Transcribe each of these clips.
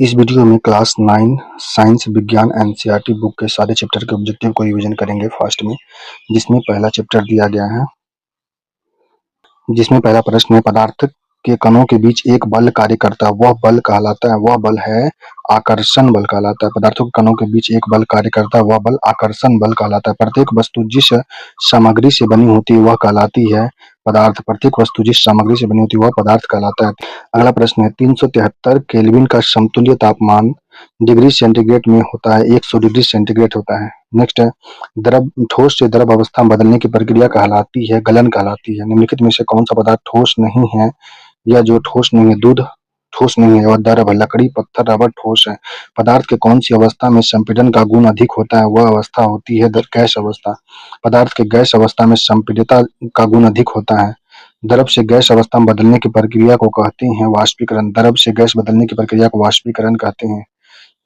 इस वीडियो में class 9 science विज्ञान एनसीईआरटी बुक के सारे चैप्टर के ऑब्जेक्टिव को रिवीजन करेंगे फास्ट में, जिसमें पहला चैप्टर दिया गया है, जिसमें पहला प्रश्न है पदार्थ के कणों के बीच एक बल कार्य करता है, वह बल कहलाता है, वह बल है आकर्षण बल कहलाता है। पदार्थों के कणों के बीच एक बल कार्य करता है, वह बल आकर्षण बल कहलाता है। प्रत्येक वस्तु जिस सामग्री से बनी होती है वह कहलाती है पदार्थ। प्रत्येक वस्तु जिस सामग्री से बनी होती है वह पदार्थ कहलाता है। अगला प्रश्न है 373 केल्विन का समतुल्य तापमान डिग्री सेंटीग्रेड में होता है, 100 डिग्री सेंटीग्रेड होता है। नेक्स्ट है द्रव ठोस से द्रव अवस्था में बदलने की प्रक्रिया कहलाती है गलन कहलाती है। निम्नलिखित में से कौन सा पदार्थ ठोस नहीं है? या जो ठोस नहीं है, दूध ठोस नहीं है और द्रव है। लकड़ी, पत्थर, रबर ठोस है। पदार्थ के कौन सी अवस्था में संपीड़न का गुण अधिक होता है? वह अवस्था होती है गैस अवस्था। पदार्थ के गैस अवस्था में संपीड़ितता का गुण अधिक होता है। द्रव से गैस अवस्था में बदलने की प्रक्रिया को कहते हैं वाष्पीकरण। द्रव से गैस बदलने की प्रक्रिया को वाष्पीकरण कहते हैं।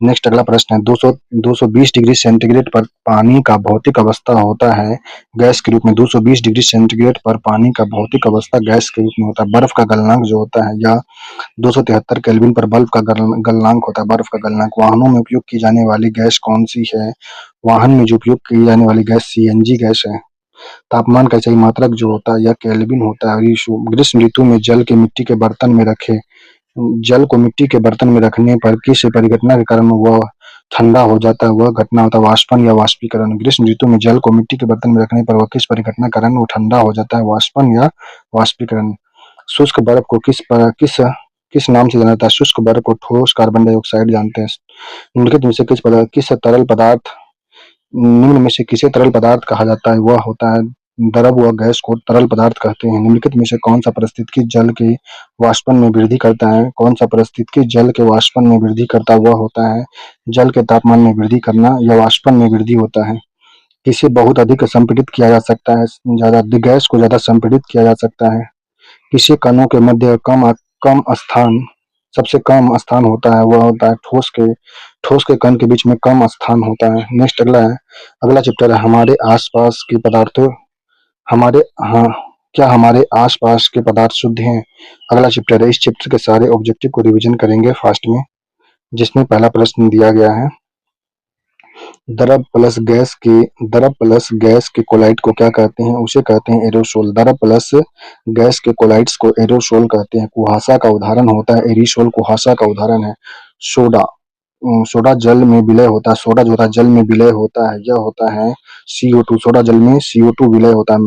नेक्स्ट अगला प्रश्न है 220 डिग्री सेंटीग्रेड पर पानी का भौतिक अवस्था होता है गैस के रूप में। 220 डिग्री सेंटीग्रेड पर पानी का भौतिक अवस्था गैस के रूप में होता है। बर्फ का गलनांक जो होता है या 273 केल्विन पर बर्फ का गलनांक होता है। बर्फ का गलनांक। वाहनों में उपयोग की जाने वाली गैस कौन सी है? वाहन में जो उपयोग की जाने वाली गैस सीएनजी गैस है। तापमान का सही मात्रक जो होता है यह केल्विन होता है। ग्रीष्म ऋतु में जल के मिट्टी के बर्तन में रखे जल को मिट्टी के बर्तन में रखने पर किस परिघटना के कारण वह ठंडा हो जाता है? वह घटना होता है वाष्पन या वाष्पीकरण। ग्रीष्म ऋतु में जल को मिट्टी के बर्तन में रखने पर वह किस परिघटना के कारण वो ठंडा हो जाता है? वाष्पन या वाष्पीकरण। शुष्क बर्फ को किस नाम से जाना जाता है? शुष्क बर्फ को ठोस कार्बन डाइऑक्साइड जानते हैं। निम्नलिखित में से निम्न में से किसे तरल पदार्थ कहा जाता है? वह होता है द्रव व गैस को तरल पदार्थ कहते हैं। निम्नलिखित में से कौन सा पारिस्थितिकी जल के वाष्पन में वृद्धि करता है? कौन सा पारिस्थितिकी जल के वाष्पन में वृद्धि करता है? वह होता है जल के तापमान में वृद्धि करना या वाष्पन में वृद्धि होता है। किसे बहुत अधिक संपीड़ित किया जा सकता है? गैस को ज्यादा संपीड़ित किया जा सकता है। किसी कणों के मध्य कम स्थान सबसे कम स्थान होता है? वह होता है ठोस के कण के बीच में कम स्थान होता है। नेक्स्ट अगला चैप्टर है हमारे आसपास के पदार्थों हमारे हाँ क्या हमारे आसपास के पदार्थ शुद्ध हैं? अगला चैप्टर है। इस चैप्टर के सारे ऑब्जेक्टिव को रिवीजन करेंगे फास्ट में, जिसमें पहला प्रश्न दिया गया है द्रव प्लस गैस के कोलाइड को क्या कहते हैं? उसे कहते हैं एरोसोल। द्रव प्लस गैस के कोलाइड्स को एरोसोल कहते हैं। कुहासा का उदाहरण होता है एरिसोल। कुहासा का उदाहरण है सोडा। सोडा जल में विलय होता है। सोडा जो होता है जल में विलय होता है, यह होता है CO2। सोडा जल में CO2 विलय होता है।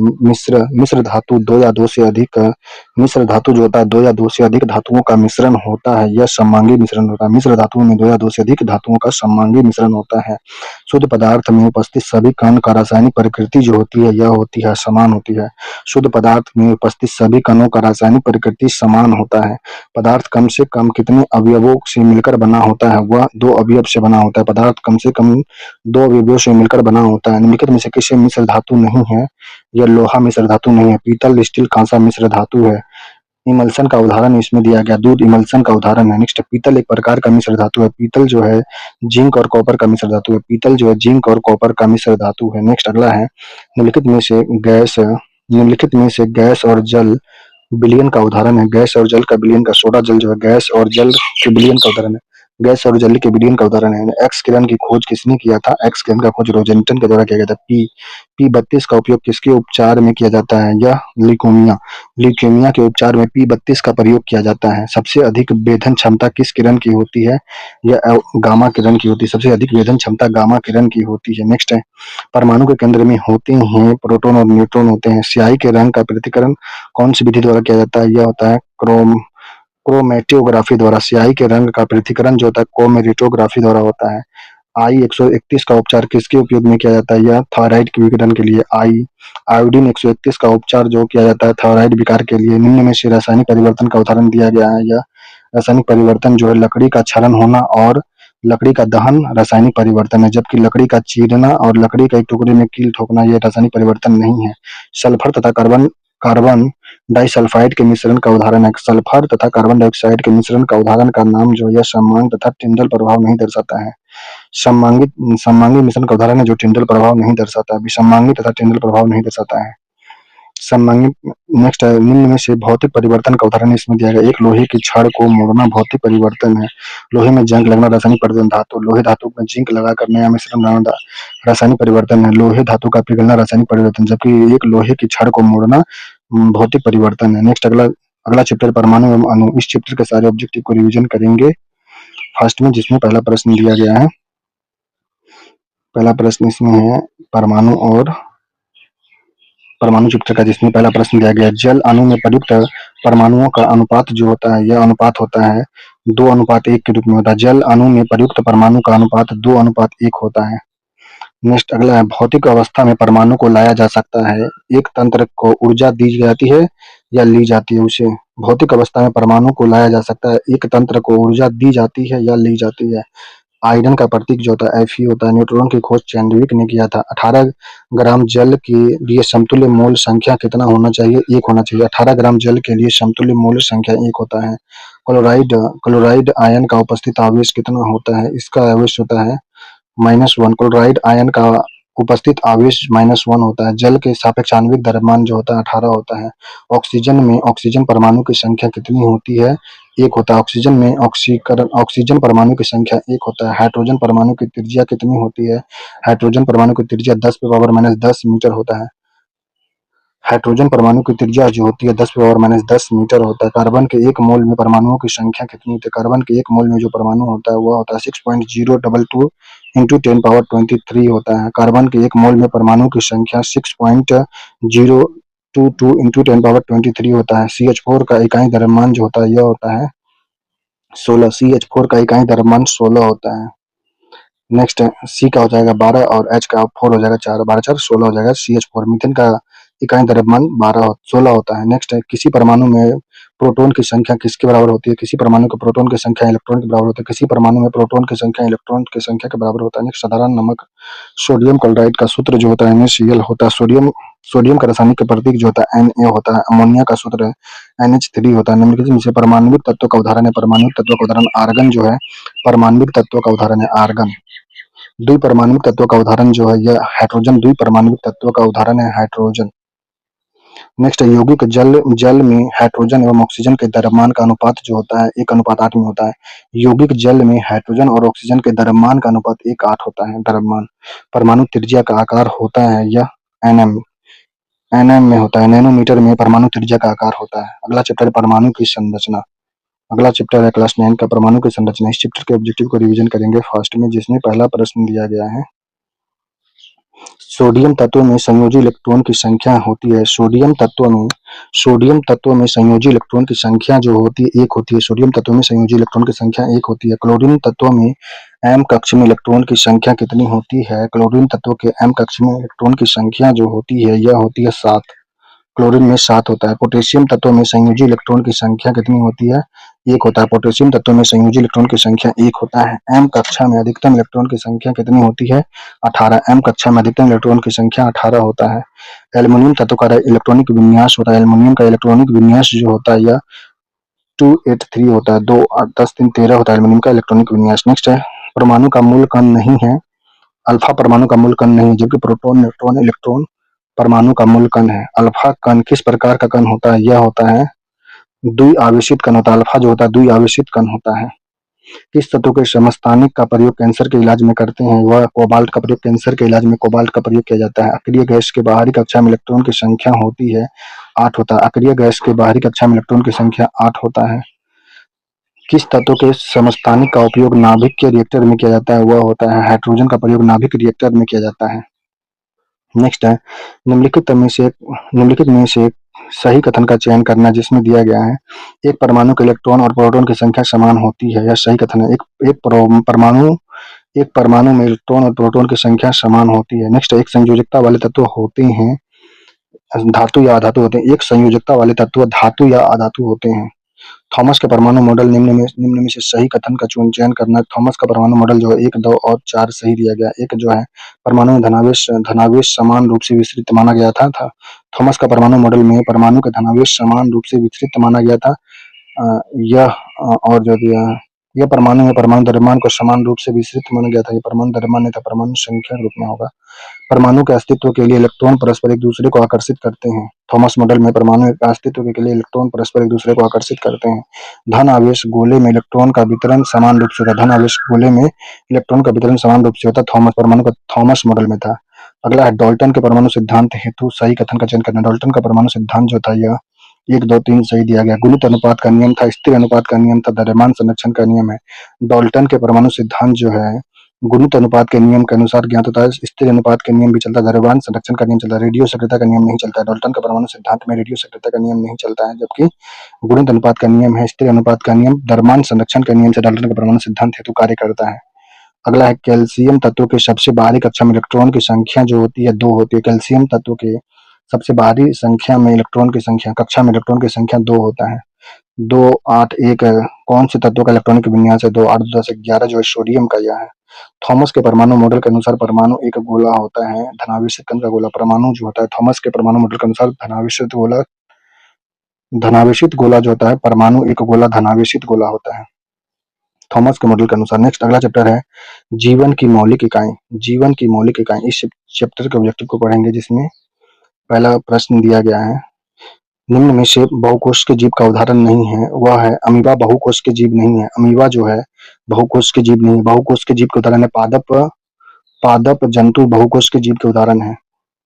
मिश्र धातु दो या दो से अधिक मिश्र धातु जो होता है 2 या 2 से अधिक धातुओं का मिश्रण होता है, यह सममांगी मिश्रण होता है। मिश्र धातुओं में 2 या 2 से अधिक धातुओं का सममांगी मिश्रण होता है। शुद्ध पदार्थ में उपस्थित सभी कण का रासायनिक प्रकृति जो होती है यह होती है समान होती है। शुद्ध पदार्थ में उपस्थित सभी कणों का रासायनिक प्रकृति समान होता है। पदार्थ कम से कम कितने अवयवों से मिलकर बना होता है? वह 2 अवयव से बना होता है। पदार्थ कम से कम 2 अवयवों से मिलकर बना होता है। निम्नलिखित में से किसी मिश्र धातु नहीं है? यह लोहा मिश्र धातु नहीं है। पीतल, स्टील, कांसा मिश्र धातु है। इमल्सन का उदाहरण इसमें दिया गया, दूध इमल्सन का उदाहरण है। नेक्स्ट पीतल एक प्रकार का मिश्र धातु है। पीतल जो है जिंक और कॉपर का मिश्र धातु है। पीतल जो है जिंक और कॉपर का मिश्र धातु है। नेक्स्ट अगला है निम्नलिखित में से गैस और जल विलयन का उदाहरण है। गैस और जल का विलयन का सोडा जल जो है गैस और जल के विलयन का उदाहरण है। गैस और जल के विलयन का उदाहरण है। एक्स किरण की खोज किसने किया था? एक्स किरण का खोज रोजेंटन के द्वारा किया गया था। P32 का उपयोग किसके उपचार में किया जाता है? यह ल्यूकेमिया के उपचार में P32 का प्रयोग किया जाता है। सबसे अधिक वेधन क्षमता किस किरण की होती है? यह गामा किरण की होती है। सबसे अधिक वेधन क्षमता गामा किरण की होती है। नेक्स्ट है परमाणु के केंद्र में होते हैं प्रोटॉन और न्यूट्रॉन होते हैं। स्याही के रंग का पृथक्करण कौन सी विधि द्वारा किया जाता है? यह होता है क्रोमेटोग्राफी द्वारा। स्याही के रंग का पृथक्करण जो होता है क्रोमेटोग्राफी द्वारा होता है। I-131 का उपचार किसके उपयोग में किया जाता है? यह थायराइड के विकिरण के लिए। आयोडीन 131 का उपचार जो किया जाता है थायराइड विकार के लिए। निम्न में से रासायनिक परिवर्तन का उदाहरण दिया गया है। यह रासायनिक परिवर्तन जो है लकड़ी का क्षरण होना और लकड़ी का दहन रासायनिक परिवर्तन है, जबकि लकड़ी का चीरना और लकड़ी का एक टुकड़े में कील ठोकना यह रासायनिक परिवर्तन नहीं है। सल्फर तथा कार्बन डाइसल्फाइड के मिश्रण का उदाहरण है। सल्फर तथा कार्बन डाइऑक्साइड के मिश्रण का उदाहरण का नाम जो यह सममांग तथा टिंडल प्रभाव नहीं दर्शाता है। सममांगी मिश्रण का उदाहरण है जो टिंडल प्रभाव नहीं दर्शाता है। विसंमांगी तथा टिंडल प्रभाव नहीं दर्शाता है। संबंधित नेक्स्ट है, निम्न में से भौतिक परिवर्तन का उदाहरण इसमें दिया गया। एक लोहे की छड़ को मोड़ना भौतिक परिवर्तन है। लोहे में जंग लगना रासायनिक परिवर्तन। धातु लोहे धातु में जिंक लगाकर नया मिश्रण बनाना रासायनिक परिवर्तन है। लोहे धातु का पिघलना रासायनिक परिवर्तन, जबकि एक लोहे की छड़ को मोड़ना भौतिक परिवर्तन है। नेक्स्ट अगला अगला चैप्टर परमाणु एवं अणु। इस चैप्टर के सारे ऑब्जेक्टिव को रिवीजन करेंगे फर्स्ट में, जिसमें पहला प्रश्न दिया गया है। पहला प्रश्न इसमें है परमाणु और परमाणु चैप्टर का, जिसमें पहला प्रश्न दिया गया है, जल अणु में प्रयुक्त परमाणुओं का अनुपात जो होता है, यह अनुपात होता है 2:1 के रूप में होता है। जल अणु में प्रयुक्त परमाणु का अनुपात 2:1 होता है। नेक्स्ट अगला है, भौतिक अवस्था में परमाणु को लाया जा सकता है। एक तंत्र को ऊर्जा दी जाती है या ली जाती है उसे। भौतिक अवस्था में परमाणु को लाया जा सकता है, एक तंत्र को ऊर्जा दी जाती है या ली जाती है। आयरन का प्रतीक जो होता है Fe होता है। न्यूट्रॉन की खोज चैंडविक ने किया था। 18 ग्राम जल के लिए समतुल्य मोल संख्या कितना होना चाहिए? 1 होना चाहिए। 18 ग्राम जल के लिए समतुल्य मोल संख्या 1 होता है। क्लोराइड क्लोराइड आयन का उपस्थित आवेश कितना होता है? इसका आवेश होता है -1। क्लोराइड आयन का उपस्थित आवेश -1 होता है। जल के सापेक्ष आणविक द्रव्यमान जो होता है 18 होता है। ऑक्सीजन में ऑक्सीजन परमाणु की संख्या कितनी होती है? 1 होता है। ऑक्सीजन में ऑक्सीजन परमाणु की संख्या 1 होता है। हाइड्रोजन परमाणु की त्रिज्या कितनी होती है? हाइड्रोजन परमाणु की त्रिज्या 10⁻−10 मीटर होता है। हाइड्रोजन परमाणु की त्रिज्या जो होती है 10⁻−10 मीटर होता है। कार्बन के एक मोल में परमाणुओं की संख्या कितनी होती है? कार्बन के एक मोल में जो परमाणु होता है वह होता है 6.022 इंटू 10⁻23 होता है। कार्बन के एक मोल में परमाणु की संख्या 6.022 इंटू 10⁻23 होता है। CH4 का इकाई द्रव्यमान जो होता है यह होता है 16। CH4 का इकाई द्रव्यमान 16 होता है। नेक्स्ट C का हो जाएगा 12 और H का 4 हो जाएगा 4। 12 4 16 हो जाएगा CH4। मीथेन का इकाई द्रव्यमान 16 होता है। नेक्स्ट है, किसी परमाणु में प्रोटॉन की संख्या किसके बराबर होती है? किसी परमाणु के प्रोटॉन की संख्या इलेक्ट्रॉन के बराबर होती है। किसी परमाणु में प्रोटॉन की संख्या इलेक्ट्रॉन की संख्या के बराबर होता है। नेक्स्ट, साधारण नमक सोडियम क्लोराइड का सूत्र जो होता है NaCl होता है। सोडियम का रासायनिक प्रतीक जो होता है Na होता है। अमोनिया का सूत्र है NH3 होता है। निम्नलिखित में से परमाणविक तत्व का उदाहरण है। परमाणविक तत्व का उदाहरण आर्गन जो है परमाणविक तत्व का उदाहरण है आर्गन। द्विपरमाणुक तत्व का उदाहरण जो है यह हाइड्रोजन द्विपरमाणुक तत्व का उदाहरण है हाइड्रोजन। नेक्स्ट, यौगिक जल में हाइड्रोजन एवं ऑक्सीजन के द्रव्यमान का अनुपात जो होता है 1:8 में होता है। यौगिक जल में हाइड्रोजन और ऑक्सीजन के द्रव्यमान का अनुपात 1:8 होता है। द्रव्यमान परमाणु त्रिज्या का आकार होता है यह nm में होता है। नैनोमीटर में परमाणु त्रिज्या का आकार होता है। अगला चैप्टर परमाणु की संरचना। अगला चैप्टर है क्लास 9 का परमाणु की संरचना। इस चैप्टर के ऑब्जेक्टिव को रिवीजन करेंगे फर्स्ट में, जिसमें पहला प्रश्न दिया गया है, सोडियम तत्व में संयोजी इलेक्ट्रॉन की संख्या होती है। सोडियम तत्व में संयोजी इलेक्ट्रॉन की संख्या जो होती है 1 होती है। सोडियम तत्व में संयोजी इलेक्ट्रॉन की संख्या 1 होती है। क्लोरीन तत्व में m कक्ष में इलेक्ट्रॉन की संख्या कितनी होती है? क्लोरीन तत्व के m कक्ष में इलेक्ट्रॉन की संख्या जो होती है यह होती है 7। क्लोरीन में 7 होता है। पोटेशियम तत्व में संयोजी इलेक्ट्रॉन की संख्या कितनी होती है? 1 होता है। पोटेशियम तत्व में संयोजी इलेक्ट्रॉन की संख्या 1 होता है। m कक्षा में अधिकतम इलेक्ट्रॉन की संख्या कितनी होती है? 18। m कक्षा में अधिकतम इलेक्ट्रॉन की संख्या 18 होता है। एल्युमिनियम तत्व का इलेक्ट्रॉनिक विन्यास होता है। एल्युमिनियम का इलेक्ट्रॉनिक विन्यास जो होता है यह 283 होता है। 2 8 10 3 13 होता है एल्युमिनियम का इलेक्ट्रॉनिक विन्यास। नेक्स्ट है, परमाणु का मूल कण नहीं है। अल्फा परमाणु का मूल कण नहीं, जबकि प्रोटॉन न्यूट्रॉन इलेक्ट्रॉन परमाणु का मूल कण है। अल्फा कण किस प्रकार का कण होता है? यह होता है द्विआवेशित कण होता है। अल्फा जो होता है द्विआवेशित कण होता है। किस तत्व के समस्थानिक का प्रयोग कैंसर के इलाज में करते हैं? वह कोबाल्ट का प्रयोग कैंसर के इलाज में कोबाल्ट का प्रयोग किया जाता है। अक्रिय गैस के बाहरी कक्षा में इलेक्ट्रॉन की संख्या होती है 8 होता है। अक्रिय गैस के बाहरी कक्षा में इलेक्ट्रॉन की संख्या 8 होता है। किस तत्व के समस्थानिक का उपयोग नाभिक के रिएक्टर में किया जाता है? वह होता है हाइड्रोजन का प्रयोग नाभिक रिएक्टर में किया जाता है। नेक्स्ट है, निम्नलिखित में से सही कथन का चयन करना जिसमें दिया गया है, एक परमाणु के इलेक्ट्रॉन और प्रोटॉन की संख्या समान होती है। यह सही कथन है। एक परमाणु में इलेक्ट्रॉन और प्रोटॉन की संख्या समान होती है। नेक्स्ट, एक संयोजकता वाले तत्व होते हैं धातु या अधातु होते हैं। एक संयोजकता वाले तत्व धातु या अधातु होते हैं। थॉमस के परमाणु मॉडल निम्न में से सही कथन का चयन करना है। थॉमस का परमाणु मॉडल जो है 1 2 और 4 सही दिया गया। एक जो है परमाणु में धनावेश समान रूप से वितरित माना गया था। थॉमस का परमाणु मॉडल में परमाणु का धनावेश समान रूप से वितरित माना गया था। यह और जो दिया यह परमाणु है, परमाणु द्रव्यमान को समान रूप से विस्तृत माना गया था। ये परमाणु द्रव्यमान नहीं था, परमाणु संख्या के रूप में होगा। परमाणु के अस्तित्व के लिए इलेक्ट्रॉन परस्पर एक दूसरे को आकर्षित करते हैं। थॉमस मॉडल में परमाणु के अस्तित्व के लिए इलेक्ट्रॉन परस्पर एक दूसरे को आकर्षित करते हैं। धन आवेश गोले में इलेक्ट्रॉन का वितरण समान रूप से होता है। धन आवेश गोले में इलेक्ट्रॉन का वितरण समान रूप से होता है। थॉमस परमाणु का थॉमस मॉडल में था। अगला है डाल्टन के परमाणु सिद्धांत हेतु सही कथन का चयन करना। डाल्टन का परमाणु सिद्धांत जो था यह 1, 2, 3 सही दिया गया। गुणित अनुपात का नियम था, स्थिर अनुपात का नियम था, द्रव्यमान संरक्षण का नियम है। डाल्टन के परमाणु सिद्धांत जो है गुणित अनुपात के नियम के अनुसार ज्ञात होता है। स्थिर अनुपात के नियम भी चलता है, द्रव्यमान संरक्षण का नियम चलता है, रेडियो सक्रियता का नियम नहीं चलता है। डाल्टन का परमाणु सिद्धांत में रेडियो सक्रियता का नियम नहीं चलता है, जबकि गुणित अनुपात का नियम है, स्थिर अनुपात का नियम, द्रव्यमान संरक्षण के नियम से डाल्टन का परमाणु सिद्धांत हेतु कार्य करता है। अगला है कैल्शियम तत्व के सबसे बाहरी कक्षा में इलेक्ट्रॉन की संख्या जो होती है 2 होती है। कैल्शियम तत्व के सबसे बाहरी संख्या में इलेक्ट्रॉन की संख्या कक्षा में इलेक्ट्रॉन की संख्या 2 होता है। 2, 8, 1 कौन से तत्व का इलेक्ट्रॉनिक विन्यास है? 2, 8, 10, 11 जो है सोडियम का यह है। थॉमस के परमाणु मॉडल के अनुसार परमाणु एक गोला होता है, धनावेशित कण का गोला। परमाणु जो होता है थॉमस के परमाणु मॉडल के अनुसार धनावेशित गोला जो होता है परमाणु एक गोला धनावेशित गोला होता है थॉमस के मॉडल के अनुसार। नेक्स्ट अगला चैप्टर है जीवन की मौलिक इकाई। जीवन की मौलिक इकाई इस चैप्टर के ऑब्जेक्टिव को पढ़ेंगे, जिसमें पहला प्रश्न दिया गया है निम्न में से बहुकोश के जीव का उदाहरण नहीं है। वह है अमीबा। बहुकोश के जीव नहीं है। अमीबा जो है बहुकोश के जीव नहीं है। बहुकोश के जीव के उदाहरण है पादप। पादप जंतु बहुकोश के जीव के उदाहरण है।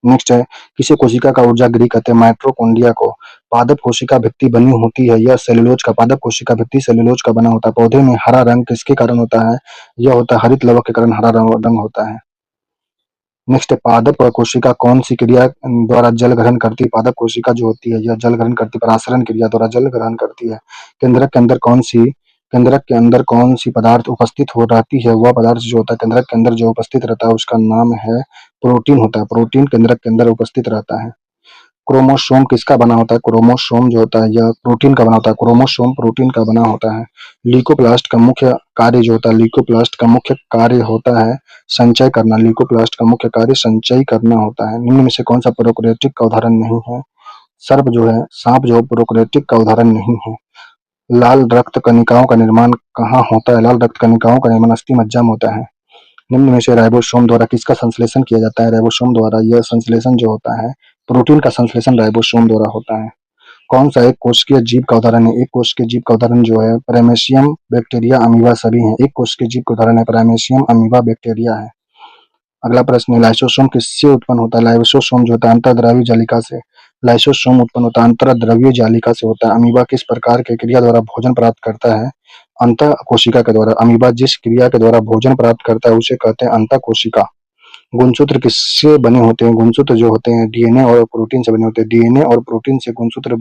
नेक्स्ट है किसे कोशिका का ऊर्जा गृह कहते हैं? माइटोकॉन्ड्रिया को। पादप कोशिका भित्ति बनी होती है, यह सेलुलोज का। पादप कोशिका भित्ति सेलुलोज का बना होता है। पौधे में हरा रंग किसके कारण होता है? यह होता है हरित लवक के कारण हरा रंग होता है। नेक्स्ट है पादप कोशिका कौन सी क्रिया द्वारा जल ग्रहण करती है? पादप कोशिका जो होती है यह जल ग्रहण करती है, परासरण क्रिया द्वारा जल ग्रहण करती है। केंद्रक के अंदर कौन सी पदार्थ उपस्थित हो रहती है? वह पदार्थ जो होता है केंद्रक के अंदर जो उपस्थित रहता है उसका नाम है प्रोटीन होता है। प्रोटीन केंद्रक के अंदर उपस्थित रहता है। क्रोमोसोम किसका बना होता है? क्रोमोसोम जो होता है यह प्रोटीन का बना होता है। क्रोमोसोम प्रोटीन का बना होता है। ल्यूकोप्लास्ट का मुख्य कार्य जो होता है ल्यूकोप्लास्ट का मुख्य कार्य होता है संचय करना। ल्यूकोप्लास्ट का मुख्य कार्य संचय करना होता है। निम्न में से कौन सा प्रोकैरियोटिक का उदाहरण नहीं है? सर्प जो है सांप जो प्रोकैरियोटिक का उदाहरण नहीं है। लाल रक्त कणिकाओं का निर्माण कहाँ होता है? लाल रक्त कणिकाओं का निर्माण अस्थि मज्जा में होता है। निम्न में से राइबोसोम द्वारा किसका संश्लेषण किया जाता है? राइबोसोम द्वारा यह संश्लेषण जो होता है प्रोटीन का संश्लेषण राइबोसोम द्वारा होता है। कौन सा एक कोशिकीय जीव का उदाहरण है? एक कोशिकीय जीव का उदाहरण जो है प्रेमेशियम, बैक्टीरिया, अमीबा सभी हैं। एक कोशिकीय जीव का उदाहरण है प्रेमेशियम, अमीबा, बैक्टीरिया है। अगला प्रश्न है लाइसोसोम किससे उत्पन्न होता है? लाइसोसोम जो होता है अंतर्द्रव्य जालिका से। लाइसोसोम उत्पन्न होता है अंतर्द्रव्य जालिका से होता है। अमीबा किस प्रकार की क्रिया द्वारा भोजन प्राप्त करता है? अंतः कोशिका के द्वारा। अमीबा जिस क्रिया के द्वारा भोजन प्राप्त करता है उसे कहते हैं अंतः कोशिका। गुणसूत्र किससे बने होते हैं? गुणसूत्र जो होते हैं डीएनए और प्रोटीन से बने होते हैं। डीएनए और प्रोटीन से गुणसूत्र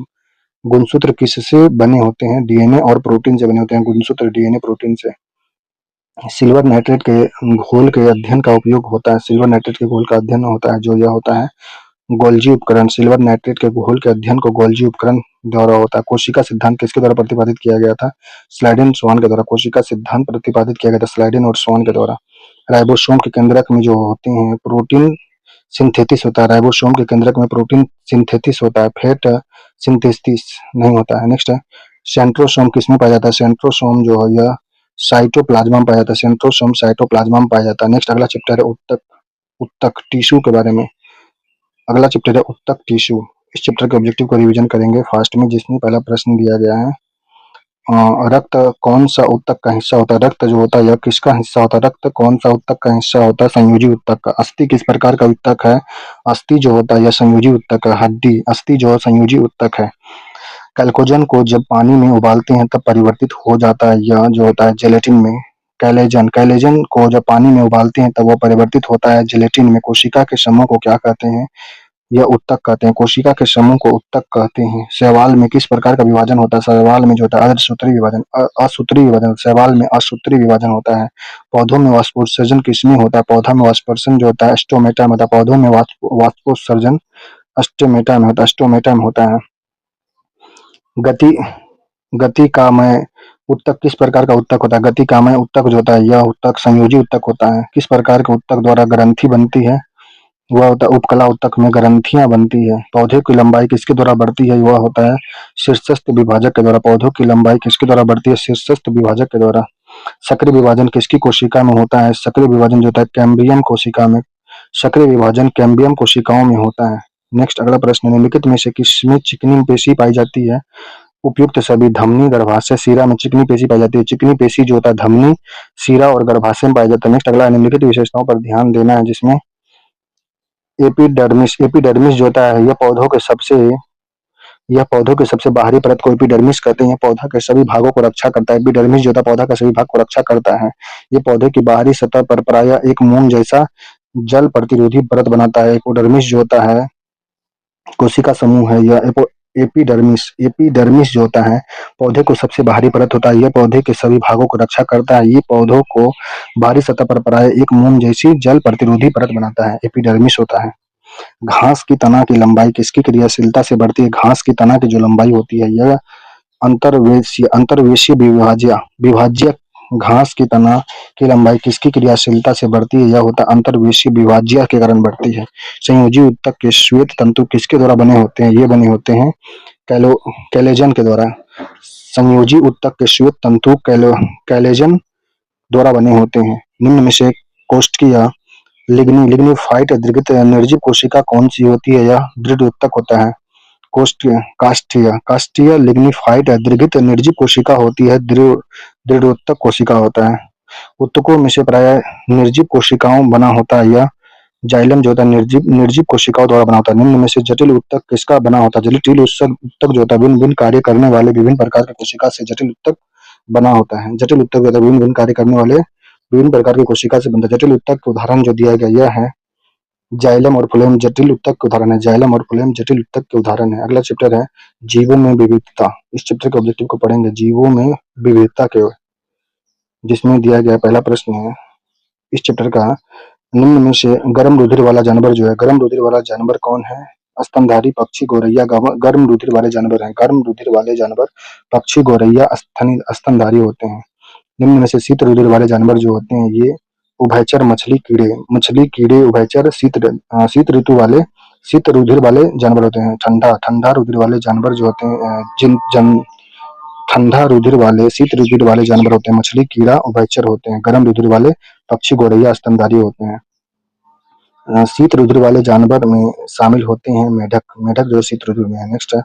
गुणसूत्र किससे बने होते हैं? डीएनए और प्रोटीन से बने होते हैं गुणसूत्र डीएनए प्रोटीन से। सिल्वर नाइट्रेट के घोल के अध्ययन का उपयोग होता है। सिल्वर नाइट्रेट के घोल का अध्ययन होता है जो यह होता है गोल्जी उपकरण। सिल्वर नाइट्रेट के घोल के अध्ययन को गोल्जी उपकरण द्वारा होता है। कोशिका सिद्धांत किसके द्वारा प्रतिपादित किया गया था? स्लाइडेन स्वान के द्वारा। कोशिका सिद्धांत प्रतिपादित किया गया था स्लाइडेन और स्वान के द्वारा। राइबोसोम के केंद्रक में जो होते हैं प्रोटीन सिंथेसिस होता है। राइबोसोम के केंद्रक में प्रोटीन सिंथेसिस होता है, फैट सिंथेसिस नहीं होता है। नेक्स्ट है सेंट्रोसोम किसमें पाया जाता है? सेंट्रोसोम जो है यह साइटोप्लाज्मा में पाया जाता है। सेंट्रोसोम साइटोप्लाज्मा में पाया जाता है। नेक्स्ट अगला चैप्टर है उत्तक। उत्तक टिश्यू के बारे में। अगला चैप्टर है उत्तक टिश्यू। इस चैप्टर के ऑब्जेक्टिव को रिवीजन करेंगे फास्ट में, जिसमें पहला प्रश्न दिया गया है रक्त कौन सा उत्तक का हिस्सा होता है? रक्त जो होता है यह किसका हिस्सा होता है? रक्त कौन सा उत्तक का हिस्सा होता है? संयोजी उत्तक का। अस्थि किस प्रकार का उत्तक है? अस्थि जो होता है यह संयोजी उत्तक है। हड्डी अस्थि जो है संयोजी उत्तक है। कैल्कोजन को जब पानी में उबालते हैं तब परिवर्तित हो जाता है यह जो होता है जेलेटिन में। कैलेजन को जब पानी में उबालते हैं तब वो परिवर्तित होता है जेलेटिन में। कोशिका के समूह को क्या कहते हैं? यह उत्तक कहते हैं। कोशिका के समूह को उत्तक कहते हैं। शैवाल में किस प्रकार का विभाजन होता है? शैवाल में जो होता है अर्धसूत्री विभाजन, असूत्री विभाजन। शैवाल में असूत्री विभाजन होता है। पौधों में वाष्पोत्सर्जन किसमें होता है? पौधा में वाष्पोत्सर्जन जो होता है स्टोमेटा में होता है। पौधों में वाष्पोत्सर्जन स्टोमेटा में होता है। स्टोमेटा में होता है। गति गति कामय उत्तक किस प्रकार का उत्तक होता है? गति कामय उत्तक जो होता है यह उत्तक संयोजी उत्तक होता है। किस प्रकार के उत्तक द्वारा ग्रंथि बनती है? वह होता है उपकला उत्तक में ग्रंथियां बनती है। पौधे की लंबाई किसके द्वारा बढ़ती है? वह होता है शीर्षस्थ विभाजक के द्वारा। पौधों की लंबाई किसके द्वारा बढ़ती है? शीर्षस्थ विभाजक के द्वारा। सक्रिय विभाजन किसकी कोशिका में होता है? सक्रिय विभाजन जो होता है कैम्बियम कोशिका में, सक्रिय विभाजन कैम्बियम कोशिकाओं में होता है। नेक्स्ट अगला प्रश्न, निम्नलिखित में से किसमें चिकनी पेशी पाई जाती है? उपयुक्त सभी, धमनी, गर्भाशय, शिरा में चिकनी पेशी पाई जाती है। चिकनी पेशी जो होता है धमनी, शिरा और गर्भाशय में पाया जाता है। नेक्स्ट अगला, निम्नलिखित विशेषताओं पर ध्यान देना है जिसमें एपिडर्मिस, एपिडर्मिस जो होता है यह पौधों के सबसे बाहरी परत को एपिडर्मिस कहते हैं। यह पौधा के सभी भागों को रक्षा करता है। एपिडर्मिस जो होता है पौधा के सभी भाग को रक्षा करता है। ये पौधे की बाहरी सतह पर प्रायः एक मोम जैसा जल प्रतिरोधी परत बनाता है। एपोडर्मिस जो होता है कोशिका समूह है। यह एपिडर्मिस, एपिडर्मिस जो होता है पौधे को सबसे बाहरी परत होता है। यह पौधे के सभी भागों को रक्षा करता है। ये पौधों को बाहरी सतह पर प्रायः एक मोम जैसी जल प्रतिरोधी परत बनाता है। एपिडर्मिस होता है। घास की तना की लंबाई किसकी क्रियाशीलता से बढ़ती है? घास की तना की जो लंबाई होती है यह अंतर्वेशीय विभाज्य घास की तना की लंबाई किसकी क्रियाशीलता से बढ़ती है? यह होता है अंतर्वेशीय विभाज्य के कारण बढ़ती है। संयोजी ऊतक के श्वेत तंतु किसके द्वारा बने होते हैं? ये बने होते हैं कैलोजन के द्वारा। संयोजी ऊतक के श्वेत तंतु कैलोजन द्वारा बने होते हैं। निम्न में से कोष्ठकीय लिग्निफाइड दीर्घित निर्जीव कोशिका कौन सी होती है? यह दृढ़ ऊतक होता है। काष्ठीय लिग्निफाइड दीर्घित निर्जीव कोशिका होती है। दृढ़ ऊतक कोशिका होता है। ऊतकों में से प्रायः निर्जीव कोशिकाओं बना होता है। यह जाइलम जो होता है निर्जीव कोशिकाओं द्वारा बना होता है। निम्न में से जटिल ऊतक किसका बना होता है? जटिल ऊतक जो होता है भिन्न भिन्न कार्य करने वाले विभिन्न प्रकार की कोशिका से जटिल ऊतक बना होता है। जटिल ऊतक जो होता है भिन्न भिन्न कार्य करने वाले विभिन्न प्रकार की कोशिका से बनता है। जटिल ऊतक के उदाहरण जो दिया गया यह है जाइलम और फ्लोएम जटिल ऊतक के उदाहरण है। जाइलम और फ्लोएम जटिल ऊतक के उदाहरण है। अगला चैप्टर है जीवों में विविधता। इस चैप्टर के ऑब्जेक्टिव को पढ़ेंगे जीवों में विविधता के, जिसमें दिया गया पहला प्रश्न है इस चैप्टर का, निम्न में से गर्म रुधिर वाला जानवर जो है, गर्म रुधिर वाला जानवर कौन है? स्तनधारी पक्षी गौरैया गर्म रुधिर वाले जानवर हैं। गर्म रुधिर वाले जानवर पक्षी गौरैया स्तनधारी होते हैं। निम्न में से शीत रुधिर वाले जानवर जो होते हैं ये उभयचर मछली कीड़े उभयचर शीत रुधिर वाले जानवर होते हैं। ठंडा रुधिर वाले जानवर जो होते हैं ठंडा रुधिर वाले शीत रुधिर वाले जानवर होते हैं मछली कीड़ा उभयचर होते हैं। गर्म रुधिर वाले पक्षी गौरैया स्तनधारी होते हैं। शीत रुधिर वाले जानवर में शामिल होते हैं मेढक जो शीत रुधिर में है। नेक्स्ट है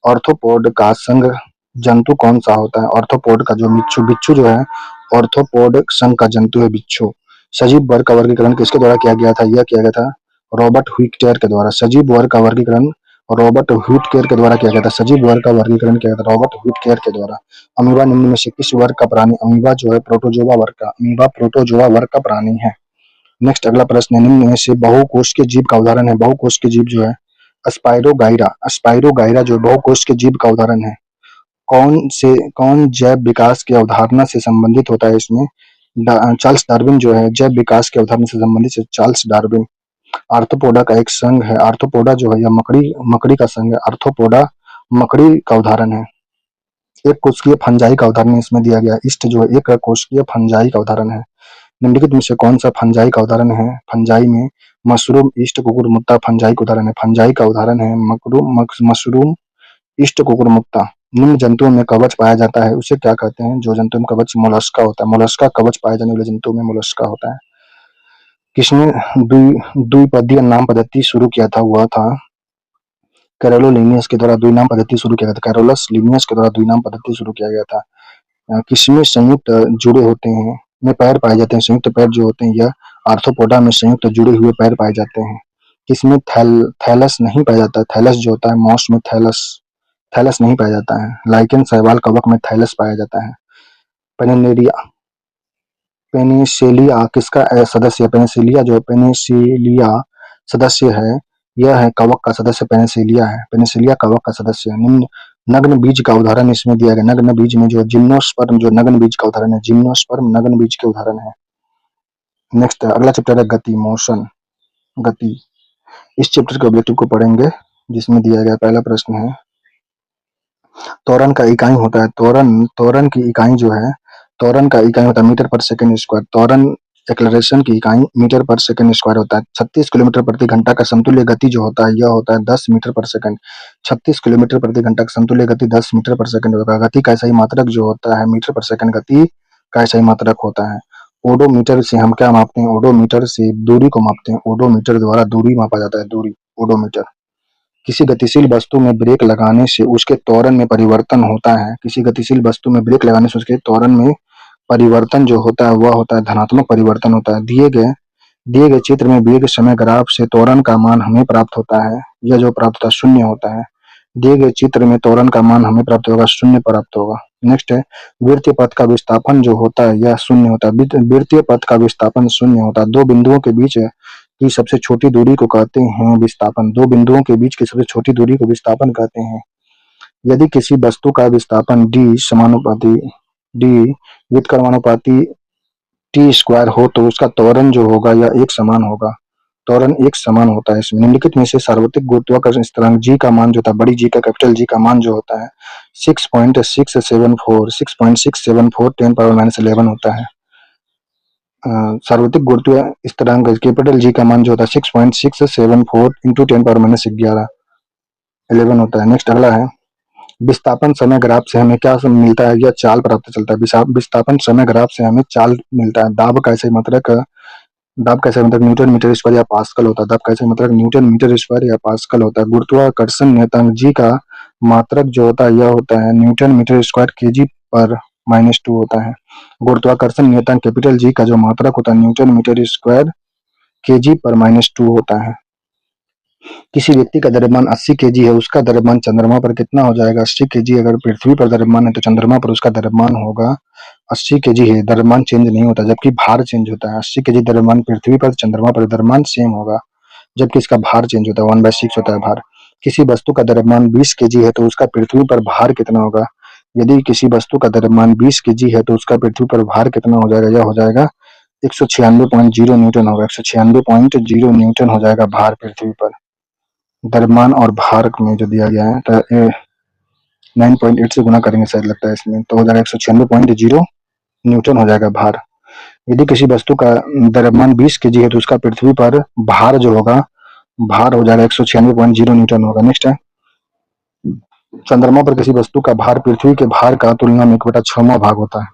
ऑर्थोपोड का संघ जंतु कौन सा होता है? ऑर्थोपोड का जो बिच्छू जो है ऑर्थोपोड संघ का जंतु है बिच्छू। सजीव वर्ग का वर्गीकरण किसके द्वारा किया गया था? यह किया गया था रॉबर्ट हुइटकेर के द्वारा। सजीव वर्ग का वर्गीकरण रॉबर्ट हुइटकेर के द्वारा किया गया था। सजीव वर्ग का वर्गीकरण किया गया था रॉबर्ट हुइटकेर के द्वारा। अमीबा निम्न में से किस वर्ग का प्राणी? अमीबा जो है प्रोटोजोआ वर्ग का प्राणी है। नेक्स्ट अगला प्रश्न है निम्न में से बहुकोष के जीव का उदाहरण है। बहुकोष के जीव जो है स्पाइरोगाइरा जो बहुकोष के जीव का उदाहरण है। कौन जैव विकास की अवधारणा से संबंधित होता है? इसमें चार्ल्स डार्विन जो है जैव विकास की अवधारणा से संबंधित है चार्ल्स डार्विन। आर्थ्रोपोडा का एक संघ है। आर्थ्रोपोडा जो है यह मकड़ी का संघ है। आर्थ्रोपोडा मकड़ी का उदाहरण है। एक कोशिकीय फंजाई का उदाहरण इसमें दिया गया। ईस्ट जो है एक कोशिकीय फंजाई का उदाहरण है। निम्नलिखित में से कौन सा फंजाई का उदाहरण है? फंजाई में मशरूम ईस्ट कुकुरमुत्ता फंजाई का उदाहरण है। फंजाई का उदाहरण है मशरूम ईस्ट कुकुरमुत्ता। निम्न जंतुओं में कवच पाया जाता है उसे क्या कहते हैं? जो जंतु में कवच मोलस्का होता है। मोलस्का कवच पाए जाने वाले जंतु में मोलस्का होता है। किसने द्विपदीय नाम पद्धति शुरू किया था? वह था कैरोलिनियस के द्वारा द्विनाम पद्धति शुरू किया गया था। कैरोलस लिनियस के द्वारा द्विनाम पद्धति शुरू किया गया था। किसमें संयुक्त जुड़े होते हैं में पैर पाए जाते हैं? संयुक्त पैर जो होते हैं यह आर्थ्रोपोडा में संयुक्त जुड़े हुए पैर पाए जाते हैं। किसमें थैलस नहीं पाया जाता? थैलस जो होता है मॉस में थैलस नहीं पाया जाता है। लाइकेन शैवाल कवक में थैलस पाया जाता है। पेनिसेलिया किसका सदस्य है? पेनिसिलिया जो पेनिसिलिया सदस्य है यह है कवक का सदस्य पेनिसिलिया है। पेनिसिलिया कवक का सदस्य है। निम्न नग्न बीज का उदाहरण इसमें दिया गया। नग्न बीज में जो जिम्नोस्पर्म जो नग्न बीज का उदाहरण है। जिम्नोस्पर्म नग्न बीज के उदाहरण है। नेक्स्ट अगला चैप्टर है गति गति। इस चैप्टर के ऑब्जेक्टिव को पढ़ेंगे जिसमें दिया गया पहला प्रश्न है त्वरण का इकाई होता है। त्वरण की इकाई जो है त्वरण का इकाई होता है मीटर पर सेकंड स्क्वायर। त्वरण एक्सेलरेशन की इकाई मीटर पर सेकंड स्क्वायर होता है। 36 किलोमीटर प्रति घंटा का समतुल्य गति जो होता है यह होता है 10 मीटर पर सेकंड। 36 किलोमीटर प्रति घंटा का समतुल्य गति 10 मीटर पर सेकंड होगा। गति का सही मात्रक जो होता है मीटर पर सेकंड गति का SI मात्रक होता है। ओडोमीटर से हम क्या मापते हैं? ओडोमीटर से दूरी को मापते हैं। ओडोमीटर द्वारा दूरी मापा जाता है, दूरी, ओडोमीटर। किसी गतिशील वस्तु में ब्रेक लगाने से उसके त्वरण में परिवर्तन होता है। किसी गतिशील वस्तु में ब्रेक लगाने से उसके त्वरण में परिवर्तन जो होता है वह होता है धनात्मक परिवर्तन होता है। दिए गए चित्र में वेग समय ग्राफ से त्वरण का मान हमें प्राप्त होता है। यह जो प्राप्त होता है शून्य होता है। दिए गए चित्र में त्वरण का मान हमें प्राप्त होगा, शून्य प्राप्त होगा। नेक्स्ट है वृत्तीय पथ का विस्थापन जो होता है यह शून्य होता है। वृत्तीय पथ का विस्थापन शून्य होता है। दो बिंदुओं के बीच की सबसे छोटी दूरी को कहते हैं विस्थापन। दो बिंदुओं के बीच की सबसे छोटी दूरी को विस्थापन कहते हैं। यदि किसी वस्तु का विस्थापन डी व्युत्क्रमानुपाती टी स्क्वायर हो तो उसका त्वरण जो होगा यह एक समान होगा। त्वरण एक समान होता है। इसमें निम्नलिखित में से सार्वत्रिक गुरुत्वाकर्षण स्थिरांक जी का मान जो होता है, बड़ी जी का कैपिटल जी का मान जो होता है 6.674 10⁻11 होता है। सार्वत्रिक गुरुत्वीय स्थिरांक कैपिटल जी का मान जो होता है 6.674 इंटू 10⁻11 होता है। नेक्स्ट अगला है विस्थापन समय ग्राफ से हमें क्या मिलता है? यह चाल पता चलता है। विस्थापन समय ग्राफ से हमें चाल मिलता है। दाब का SI मात्रक न्यूटन मीटर स्क्वायर या पास्कल होता है। दाब का SI मात्रक न्यूटन मीटर स्क्वायर या पास्कल होता है। गुरुत्वाकर्षण नियतांक जी का मात्रक जो होता है यह होता है न्यूटन मीटर स्क्वायर केजी पर -2 होता है। गुरुत्वाकर्षण नियतांक कैपिटल जी का जो मात्रक होता है न्यूटन मीटर स्क्वायर केजी पर -2 होता है। किसी व्यक्ति का द्रव्यमान 80 केजी है, उसका द्रव्यमान चंद्रमा पर कितना हो जाएगा? 80 केजी अगर पृथ्वी पर द्रव्यमान है तो चंद्रमा पर उसका द्रव्यमान होगा 80 केजी है। द्रव्यमान चेंज नहीं होता जबकि भार चेंज होता है। 80 केजी द्रव्यमान पृथ्वी पर, चंद्रमा पर द्रव्यमान सेम होगा जबकि इसका भार चेंज होता है, 1/6 होता है भार। किसी वस्तु का द्रव्यमान 20 केजी है तो उसका पृथ्वी पर भार कितना होगा? यदि किसी वस्तु का द्रव्यमान 20 केजी है तो उसका पृथ्वी पर भार कितना हो जाएगा? यह हो जाएगा 196.0 न्यूटन होगा। 196.0 न्यूटन हो जाएगा भार पृथ्वी पर। द्रव्यमान और भार में जो दिया गया है तो 9.8 से गुना करेंगे शायद लगता है इसमें, तो हो जाएगा 196.0 न्यूटन हो जाएगा भार। यदि किसी वस्तु का द्रव्यमान 20 केजी है तो उसका पृथ्वी पर भार जो होगा, भार हो जाएगा 196.0 न्यूटन होगा। नेक्स्ट है चंद्रमा पर किसी वस्तु का भार पृथ्वी के भार का तुलना में 1/6वां भाग होता है।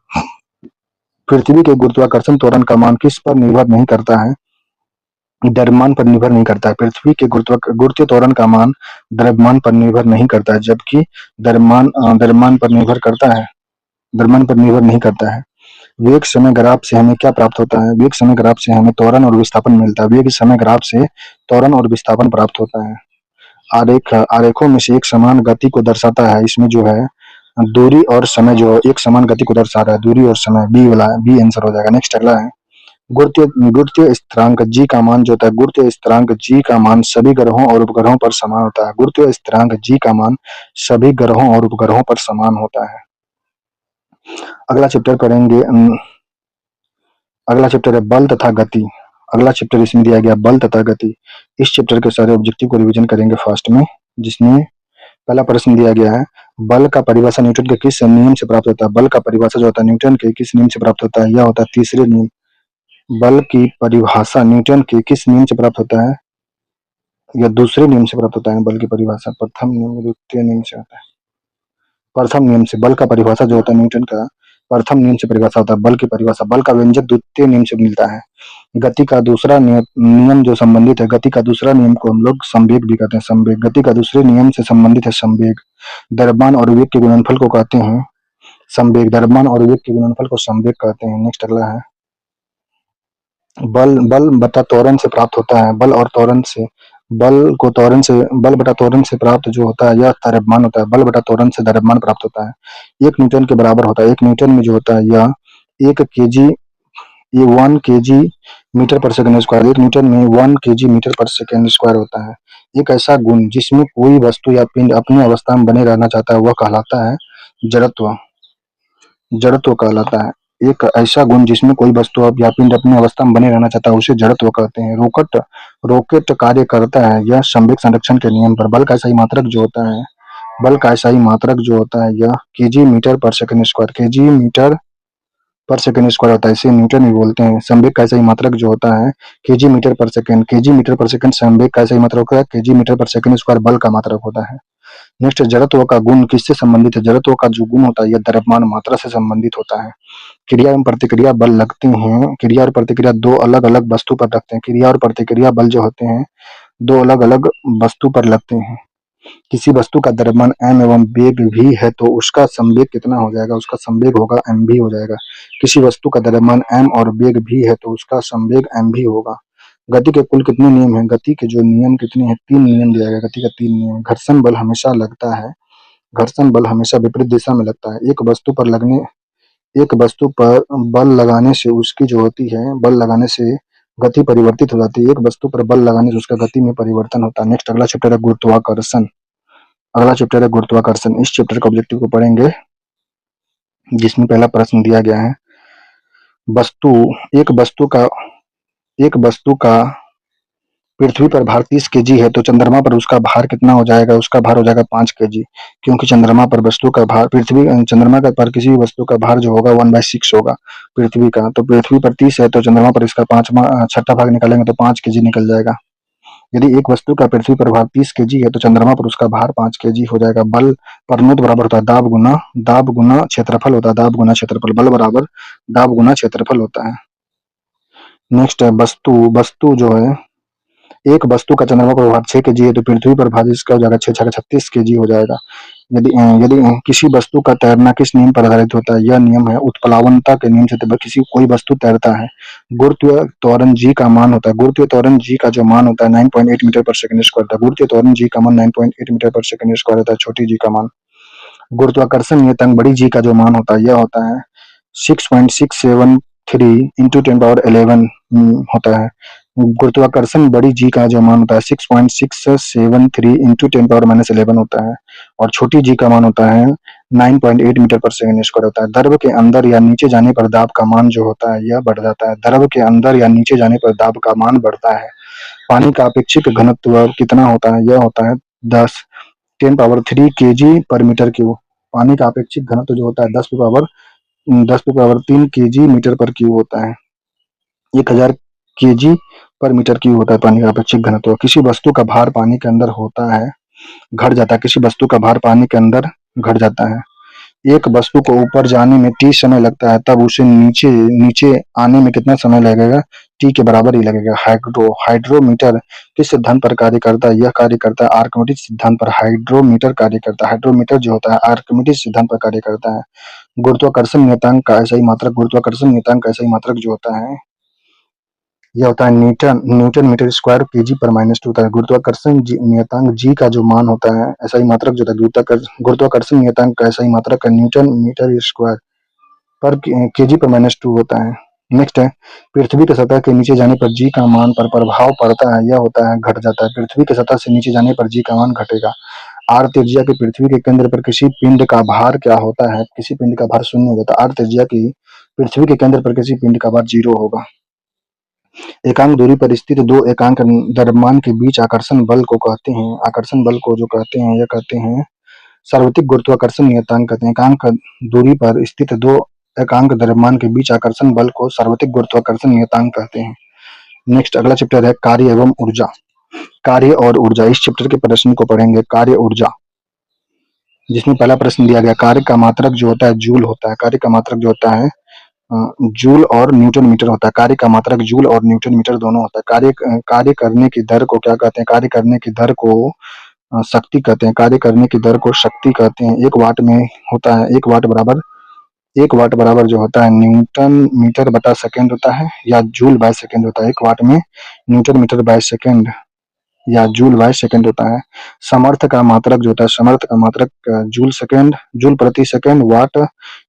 पृथ्वी के गुरुत्वाकर्षण त्वरण का मान किस पर निर्भर नहीं करता है? द्रव्यमान पर निर्भर नहीं करता है। पृथ्वी के गुरुत्वीय त्वरण का मान द्रव्यमान पर निर्भर नहीं करता है जबकि द्रव्यमान पर निर्भर करता है, द्रव्यमान पर निर्भर नहीं करता है। वेग समय ग्राफ से हमें क्या प्राप्त होता है? वेग समय ग्राफ से हमें त्वरण और विस्थापन मिलता है। वेग समय ग्राफ से त्वरण और विस्थापन प्राप्त होता है। आरेखों में से एक समान गति को दर्शाता है। इसमें जो है दूरी और समय जो एक समान गति को दर्शा रहा है, दूरी और समय, बी वाला बी आंसर हो जाएगा। नेक्स्ट अगला है गुरुत्वीय स्थिरांक जी का मान जो होता है, गुरुत्वीय स्थिरांक जी का मान सभी ग्रहों और उपग्रहों पर समान होता है। गुरुत्वीय स्थिरांक जी का मान सभी ग्रहों और उपग्रहों पर समान होता है। अगला चैप्टर पढ़ेंगे, अगला चैप्टर है बल तथा गति। अगला चैप्टर इसमें दिया गया बल तथा गति। इस चैप्टर के सारे ऑब्जेक्टिव को रिवीजन करेंगे फास्ट में, जिसमें पहला प्रश्न दिया गया है बल का परिभाषा न्यूटन के किस नियम से प्राप्त होता है? बल का परिभाषा जो होता है न्यूटन के किस नियम से प्राप्त होता है? यह होता है तीसरे नियम। बल की परिभाषा न्यूटन के किस नियम से प्राप्त होता है? या दूसरे नियम से प्राप्त होता है। बल की परिभाषा प्रथम नियम, द्वितीय नियम से होता है। प्रथम नियम से बल का परिभाषा जो होता है न्यूटन का प्रथम नियम से परिभाषा होता है। बल की परिभाषा, बल का व्यंजक द्वितीय नियम से मिलता है। गति का दूसरा नियम जो संबंधित है, गति का दूसरा नियम को हम लोग संवेग भी कहते हैं। संवेग गति का दूसरे नियम से संबंधित है संवेग। द्रव्यमान और वेग के गुणनफल को कहते हैं संवेग। द्रव्यमान और वेग के गुणनफल को संवेग कहते हैं। नेक्स्ट अगला है बल बटा त्वरण से प्राप्त होता है। बल बटा त्वरण से प्राप्त जो होता है यह द्रव्यमान होता है। बल बटा त्वरण से द्रव्यमान प्राप्त होता है। 1 न्यूटन के बराबर होता है। 1 न्यूटन में जो होता है यह 1 केजी, ये 1 केजी मीटर पर सेकंड स्क्वायर, 1 न्यूटन में 1 केजी मीटर पर सेकंड स्क्वायर होता है। एक ऐसा गुण जिसमें कोई वस्तु या पिंड अपनी अवस्था में बने रहना चाहता है वह कहलाता है जड़त्व। जड़त्व कहलाता है। एक ऐसा गुण जिसमें कोई वस्तु या पिंड अपनी अवस्था में बने रहना चाहता है उसे जड़त्व कहते हैं। रॉकेट कार्य करता है यह संवेग संरक्षण के नियम पर। बल का SI मात्रक जो होता है, बल का SI मात्रक जो होता है यह केजी मीटर पर सेकंड स्क्वायर, केजी मीटर पर सेकंड स्क्वायर होता है। इसे न्यूटन भी बोलते हैं। संवेग का SI मात्रक जो होता है केजी मीटर पर सेकंड, केजी मीटर पर सेकंड संवेग का SI मात्रक होता है। केजी मीटर पर सेकंड स्क्वायर बल का मात्रक होता है। नेक्स्ट जड़त्व का गुण किससे संबंधित है? जड़त्व का जो गुण होता है यह द्रव्यमान मात्रा से संबंधित होता है। क्रिया एवं प्रतिक्रिया बल लगते हैं, क्रिया और प्रतिक्रिया दो अलग अलग वस्तु पर लगते हैं। क्रिया और प्रतिक्रिया बल जो होते हैं दो अलग अलग वस्तु पर लगते हैं। किसी वस्तु का द्रव्यमान m एवं वेग v है तो उसका संवेग कितना हो जाएगा? उसका संवेग होगा mv हो जाएगा। किसी वस्तु का द्रव्यमान m और वेग v है तो उसका संवेग mv होगा। गति के कुल कितने नियम हैं? गति के जो नियम कितने हैं? 3 नियम दिया गया। गति का 3 नियम। घर्षण बल हमेशा लगता है, घर्षण बल हमेशा विपरीत दिशा में लगता है। एक वस्तु पर बल लगाने से उसकी जो होती है, बल लगाने से गति परिवर्तित हो जाती है। एक वस्तु पर बल लगाने से उसका गति में परिवर्तन होता है। नेक्स्ट अगला चैप्टर है गुरुत्वाकर्षण। अगला चैप्टर है गुरुत्वाकर्षण। इस चैप्टर के ऑब्जेक्टिव को पढ़ेंगे, जिसमें पहला प्रश्न दिया गया है, वस्तु एक वस्तु का पृथ्वी पर भार 30 केजी है तो चंद्रमा पर उसका भार कितना हो जाएगा? उसका भार हो जाएगा 5 केजी, क्योंकि चंद्रमा पर वस्तु का भार चंद्रमा का पर किसी भी वस्तु का भार जो होगा 1/6 होगा पृथ्वी का। तो पृथ्वी पर 30 है तो चंद्रमा पर इसका छठा भाग निकालेंगे तो 5 केजी निकल जाएगा। यदि एक वस्तु का पृथ्वी पर भार 30 केजी है तो चंद्रमा पर उसका भार 5 केजी हो जाएगा। बल परनोत बराबर होता है दाब गुना क्षेत्रफल होता है, दाब गुना क्षेत्रफल। बल बराबर दाब गुना क्षेत्रफल होता है। नेक्स्ट है वस्तु जो है, एक वस्तु का चंद्रमा पर भार 6 केजी है तो पृथ्वी पर भार इसका हो जाएगा 6 छका 36 केजी हो जाएगा। यदि किसी वस्तु का तैरना किस नियम पर आधारित होता है? यह नियम है उत्प्लावनता के नियम से। कोई वस्तु तैरता है, गुरुत्वीय त्वरण जी का मान होता है, गुरुत्वीय त्वरण जी का जो मान होता है 9.8 मीटर पर सेकंड स्क्वायर होता है। गुरुत्वीय त्वरण जी का मान 9.8 मीटर पर सेकंड स्क्वायर होता है, छोटी जी का मान। गुरुत्वाकर्षण नियतांक बड़ी जी का जो मान होता है यह होता है 6.673 इंटू 10 पावर 11 होता है। गुरुत्वाकर्षण बड़ी जी का जो मान होता है 6.673 इंटू 10 पावर -11 होता है, और छोटी जी का मान होता है 9.8 मीटर पर सेकंड स्क्वायर होता है। द्रव के अंदर या नीचे जाने पर दाब का मान जो होता है यह बढ़ जाता है। द्रव के अंदर या नीचे जाने पर दाब का मान बढ़ता है। पानी का अपेक्षित घनत्व कितना होता है? यह होता है 10 केजी पर मीटर क्यूब। पानी का अपेक्षित घनत्व जो होता है 10 पे पावर 3 केजी मीटर पर क्यूब होता है। 1000 केजी पर मीटर क्यूब होता है पानी का अपेक्षित घनत्व। किसी वस्तु का भार पानी के अंदर होता है घट जाता है, किसी वस्तु का भार पानी के अंदर घट जाता है। एक वस्तु को ऊपर जाने में t समय लगता है, तब उसे नीचे नीचे आने में कितना समय लगेगा? t के बराबर ही लगेगा। हाइड्रोमीटर किस सिद्धांत पर कार्य करता है? यह कार्य करता है आर्किमिडीज सिद्धांत पर। हाइड्रोमीटर कार्य करता है, हाइड्रोमीटर जो होता है आर्किमिडीज सिद्धांत पर कार्य करता है। गुरुत्वाकर्षण नियतांक का ऐसा ही मात्रक, गुरुत्वाकर्षण नियतांक का ऐसा ही मात्रक जो होता है यह होता है न्यूटन मीटर स्क्वायर केजी पर -2 होता है। गुरुत्वाकर्षण नियतांक जी का जो मान होता है ऐसा ही मात्रक जो होता है गुरुत्वाकर्षण नियतांक का ऐसा ही मात्रक का न्यूटन मीटर स्क्वायर पर केजी पर -2 होता है। नेक्स्ट है पृथ्वी की सतह के नीचे जाने पर जी का मान पर प्रभाव पड़ता है, यह होता है घट जाता है। पृथ्वी की सतह से नीचे जाने पर जी का मान घटेगा। आर त्रिज्या की पृथ्वी के केंद्र पर किसी पिंड का भार क्या होता है? किसी पिंड का भार 0 हो जाता है। आर त्रिज्या की पृथ्वी के केंद्र पर किसी पिंड का भार 0 होगा। एकांक दूरी पर स्थित दो एकांक द्रव्यमान के बीच आकर्षण बल को कहते हैं, आकर्षण बल को जो कहते हैं यह कहते हैं सार्वत्रिक गुरुत्वाकर्षण नियतांक कहते हैं। एकांक दूरी पर स्थित दो एकांक द्रव्यमान के बीच आकर्षण बल को सार्वत्रिक गुरुत्वाकर्षण नियतांक कहते हैं। नेक्स्ट अगला चैप्टर है कार्य एवं ऊर्जा। कार्य और ऊर्जा, इस चैप्टर के प्रश्न को पढ़ेंगे कार्य ऊर्जा, जिसमें पहला प्रश्न दिया गया कार्य का मात्रक जो होता है जूल होता है। कार्य का मात्रक जो होता है जूल और न्यूटन मीटर होता है। कार्य का मात्रक जूल और न्यूटन मीटर दोनों होता है। कार्य करने की दर को क्या कहते हैं? कार्य करने की दर को शक्ति कहते हैं। कार्य करने की दर को शक्ति कहते हैं। 1 वाट में होता है 1 वाट बराबर जो होता है न्यूटन मीटर बटा सेकंड होता है या जूल बाय सेकंड होता है। 1 वाट में न्यूटन मीटर बाय सेकंड या जूल बाय सेकंड होता है। सामर्थ्य का मात्रक जो होता है, सामर्थ्य का मात्रक जूल प्रति सेकंड, वाट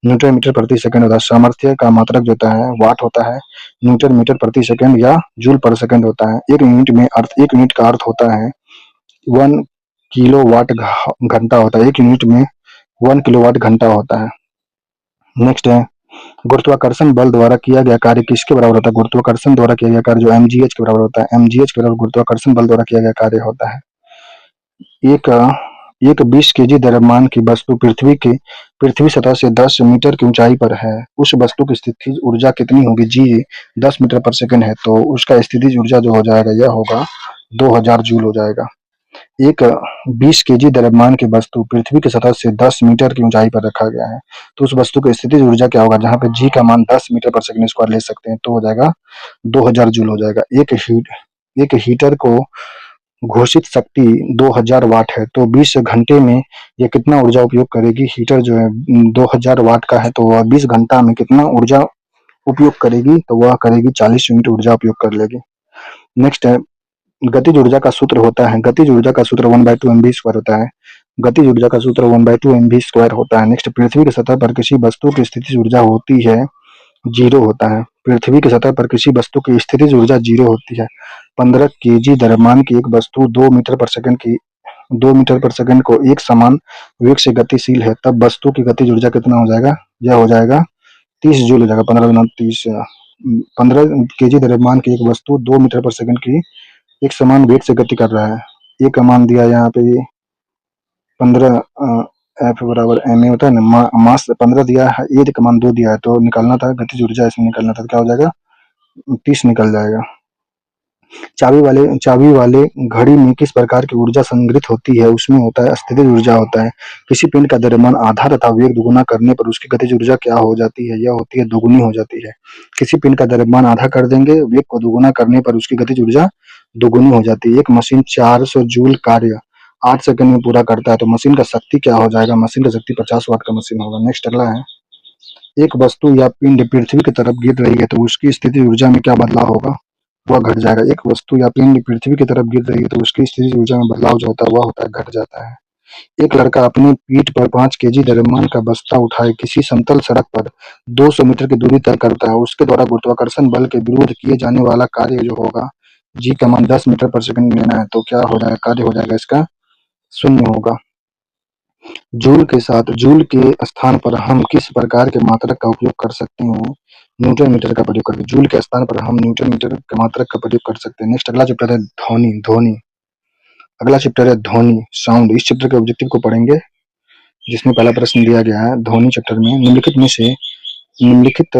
न्यूटन मीटर प्रति सेकंड होता है। सामर्थ्य का मात्रक जो होता है वाट होता है, न्यूटन मीटर प्रति सेकंड या जूल पर सेकंड होता है। 1 यूनिट का अर्थ होता है 1 किलोवाट घंटा होता है। 1 यूनिट में 1 किलोवाट घंटा होता है। नेक्स्ट है गुरुत्वाकर्षण बल द्वारा किया गया कार्य किसके बराबर होता है? गुरुत्वाकर्षण द्वारा किया गया कार्य जो mgh के बराबर होता है। mgh के बराबर गुरुत्वाकर्षण बल द्वारा किया गया कार्य होता है। एक 20 केजी द्रव्यमान की वस्तु पृथ्वी सतह से 10 मीटर की ऊंचाई पर है। उस वस्तु की स्थितिज ऊर्जा कितनी होगी? जी 10 मीटर पर सेकंड है तो उसका स्थितिज ऊर्जा जो हो जाएगा यह होगा 2000 जूल हो जाएगा। एक 20 केजी द्रव्यमान की वस्तु पृथ्वी की सतह से 10 मीटर की ऊंचाई पर रखा गया है, तो उस वस्तु की स्थितिज ऊर्जा क्या होगा? जहां पे जी का मान 10 मीटर पर सेकंड स्क्वायर ले सकते हैं, तो हो जाएगा 2000 जूल हो जाएगा। एक हीटर को घोषित शक्ति 2000 वाट है, तो 20 घंटे में ये कितना ऊर्जा उपयोग करेगी? हीटर जो है 2000 वाट का है, तो वह 20 घंटा में कितना ऊर्जा उपयोग करेगी? तो वह करेगी 40 यूनिट ऊर्जा उपयोग कर लेगी। नेक्स्ट है, गतिज ऊर्जा का सूत्र होता है, गतिज ऊर्जा का सूत्र 1/2 mv स्क्वायर होता है। गतिज ऊर्जा का सूत्र 1/2 mv स्क्वायर होता है। नेक्स्ट, पृथ्वी की सतह पर किसी वस्तु की स्थितिज ऊर्जा होती है, जीरो होता है। पृथ्वी की सतह पर किसी वस्तु की स्थितिज ऊर्जा जीरो होती है। 15 केजी द्रव्यमान की एक वस्तु 2 मीटर पर सेकंड को एक समान वेग से गतिशील है, तब वस्तु की गतिज ऊर्जा कितना हो जाएगा? यह हो जाएगा 30 जूल हो जाएगा। 15 गुना 30, 15 केजी द्रव्यमान की एक वस्तु 2 मीटर पर सेकंड की एक समान वेग से गति कर रहा है। ए का मान दिया यहाँ पे 15, एफ बराबर एम ए होता है ना, मास 15 दिया है, ए का मान 2 दिया है, तो निकालना था गतिज ऊर्जा, इसमें निकालना था, तो क्या हो जाएगा? 30 निकल जाएगा। चाबी वाले घड़ी में किस प्रकार की ऊर्जा संग्रहित होती है? उसमें होता है स्थितिज ऊर्जा होता है। किसी पिंड का द्रव्यमान आधा तथा वेग दुगुना करने पर उसकी गतिज ऊर्जा क्या हो जाती है? यह होती है दोगुनी हो जाती है। किसी पिंड का द्रव्यमान आधा कर देंगे, वेग को दुगुना करने पर उसकी गतिज ऊर्जा दोगुनी हो जाती है। एक मशीन 400 जूल कार्य 8 सेकंड में पूरा करता है, तो मशीन का शक्ति क्या हो जाएगा? मशीन का शक्ति 50 वाट का मशीन होगा। नेक्स्ट अगला है, एक वस्तु या पिंड पृथ्वी की तरफ गिर रही है, तो उसकी स्थिति ऊर्जा में क्या बदलाव होगा? वह घट जाएगा। एक वस्तु या पिंड पृथ्वी की तरफ गिर रही है, तो उसकी स्थिति ऊर्जा में बदलाव जो होता है वह होता है घट जाता है। एक लड़का अपनी पीठ पर 5 केजी द्रव्यमान का बस्ता उठाए किसी समतल सड़क पर 200 मीटर की दूरी तय करता है। उसके द्वारा गुरुत्वाकर्षण बल के विरुद्ध किए जाने वाला कार्य जो होगा, जी का मान 10 मीटर पर सेकंड लेना है, तो क्या हो जाएगा? कार्य हो जाएगा इसका शून्य होगा। जूल के स्थान पर हम किस प्रकार के मात्रक का उपयोग कर सकते हैं? न्यूटन मीटर का प्रयोग करके। जूल के स्थान पर हम न्यूटन मीटर के मात्रक का प्रयोग कर सकते हैं। नेक्स्ट अगला चैप्टर है ध्वनि। अगला चैप्टर है ध्वनि, साउंड। इस चैप्टर के ऑब्जेक्टिव को पढ़ेंगे, जिसमें पहला प्रश्न दिया गया है ध्वनि चैप्टर में, निम्नलिखित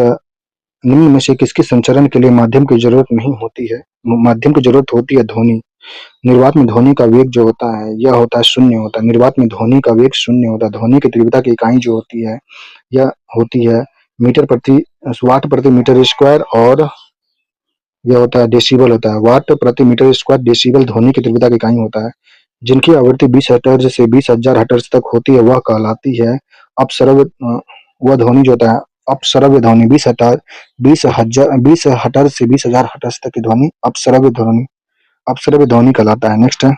निम्न में से किसके संचरण के लिए माध्यम की जरूरत नहीं होती है? माध्यम की जरूरत होती है ध्वनि। निर्वात में ध्वनि का वेग जो होता है यह होता है शून्य होता है। निर्वात में ध्वनि का वेग शून्य होता है। ध्वनि की तीव्रता की इकाई जो होती है यह होती है वाट प्रति मीटर स्क्वायर, और यह होता है डेसिबल होता है। वाट प्रति मीटर स्क्वायर डेसिबल ध्वनि की तीव्रता की इकाई होता है। जिनकी आवृत्ति 20 हर्ट्ज से 20,000 हर्ट्ज तक होती है वह कहलाती है अपश्रव्य। वह ध्वनि जो होता है अपश्रव्य ध्वनि। 20 हर्ट्ज से 20,000 हर्ट्ज तक की ध्वनि अपश्रव्य ध्वनि कहलाता है। नेक्स्ट है,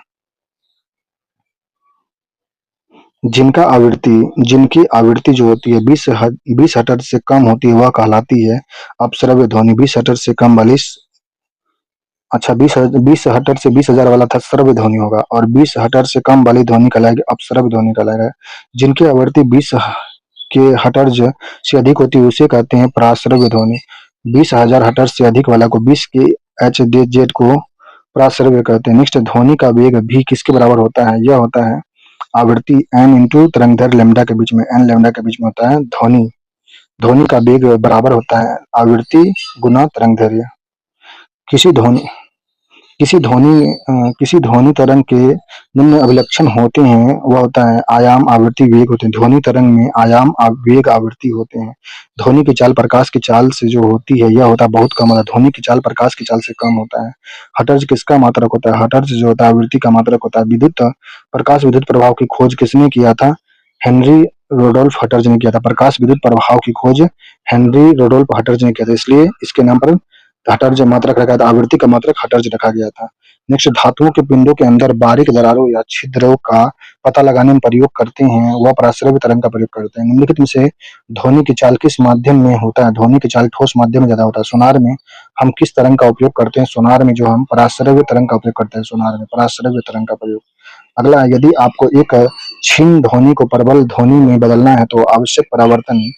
जिनकी आवृत्ति जो होती है 20 हर्ट्ज से कम होती है वह कहलाती है अपश्रव्य ध्वनि। 20 हर्ट्ज से कम वाली, अच्छा 20 हर्ट्ज से 20,000 वाला था श्रव्य ध्वनि होगा, और 20 हर्ट्ज से कम वाली ध्वनि कहलाएगी अपश्रव्य ध्वनि कहलाएगा। जिनकी आवृत्ति 20 के हर्ट्ज से अधिक होती है उसे कहते हैं प्राश्रव्य ध्वनि। 20,000 हर्ट्ज से अधिक वाला को 20 के एच जेड को प्राश्रव्य कहते हैं। नेक्स्ट, ध्वनि का वेग भी किसके बराबर होता है? यह होता है आवृत्ति n इंटू तरंगदैर्घ्य लैम्डा के बीच में, n लैम्डा के बीच में होता है ध्वनि। ध्वनि का वेग बराबर होता है आवृत्ति गुना तरंगदैर्घ्य। किसी ध्वनि किसी ध्वनि तरंग के निम्न अभिलक्षण होते हैं, वह होता है आयाम, आवृत्ति, वेग होते हैं। ध्वनि तरंग में आयाम, वेग, आवृत्ति होते हैं। ध्वनि की चाल प्रकाश की चाल से जो होती है यह होता है बहुत कम होता है। ध्वनि की चाल प्रकाश की चाल से कम होता है। हर्ट्ज किसका मात्रक होता है? हर्ट्ज जो होता है आवृत्ति का मात्रक होता है। विद्युत प्रभाव की खोज किसने किया था? हेनरी रोडोल्फ हर्ट्ज ने किया था। प्रकाश विद्युत प्रभाव की खोज हेनरी रोडोल्फ हर्ट्ज ने किया था, इसलिए इसके नाम पर हर्ट्ज मात्रक रखा था। आवृत्ति का मात्रक हर्ट्ज रखा गया था। नेक्स्ट, धातुओं के पिंडों के अंदर बारीक दरारों या छिद्रों का पता लगाने में प्रयोग करते हैं, वह प्राश्रव्य तरंग का प्रयोग करते हैं। निम्नलिखित में से ध्वनि की चाल किस माध्यम में होता है? ध्वनि की चाल ठोस माध्यम में ज्यादा होता है। सोनार में हम किस तरंग का उपयोग करते हैं? सोनार में जो हम पराश्रव्य तरंग का उपयोग करते हैं। सोनार में पराश्रव्य तरंग का प्रयोग। अगला, यदि आपको एक क्षीण ध्वनि को प्रबल ध्वनि में बदलना है तो आवश्यक परिवर्तन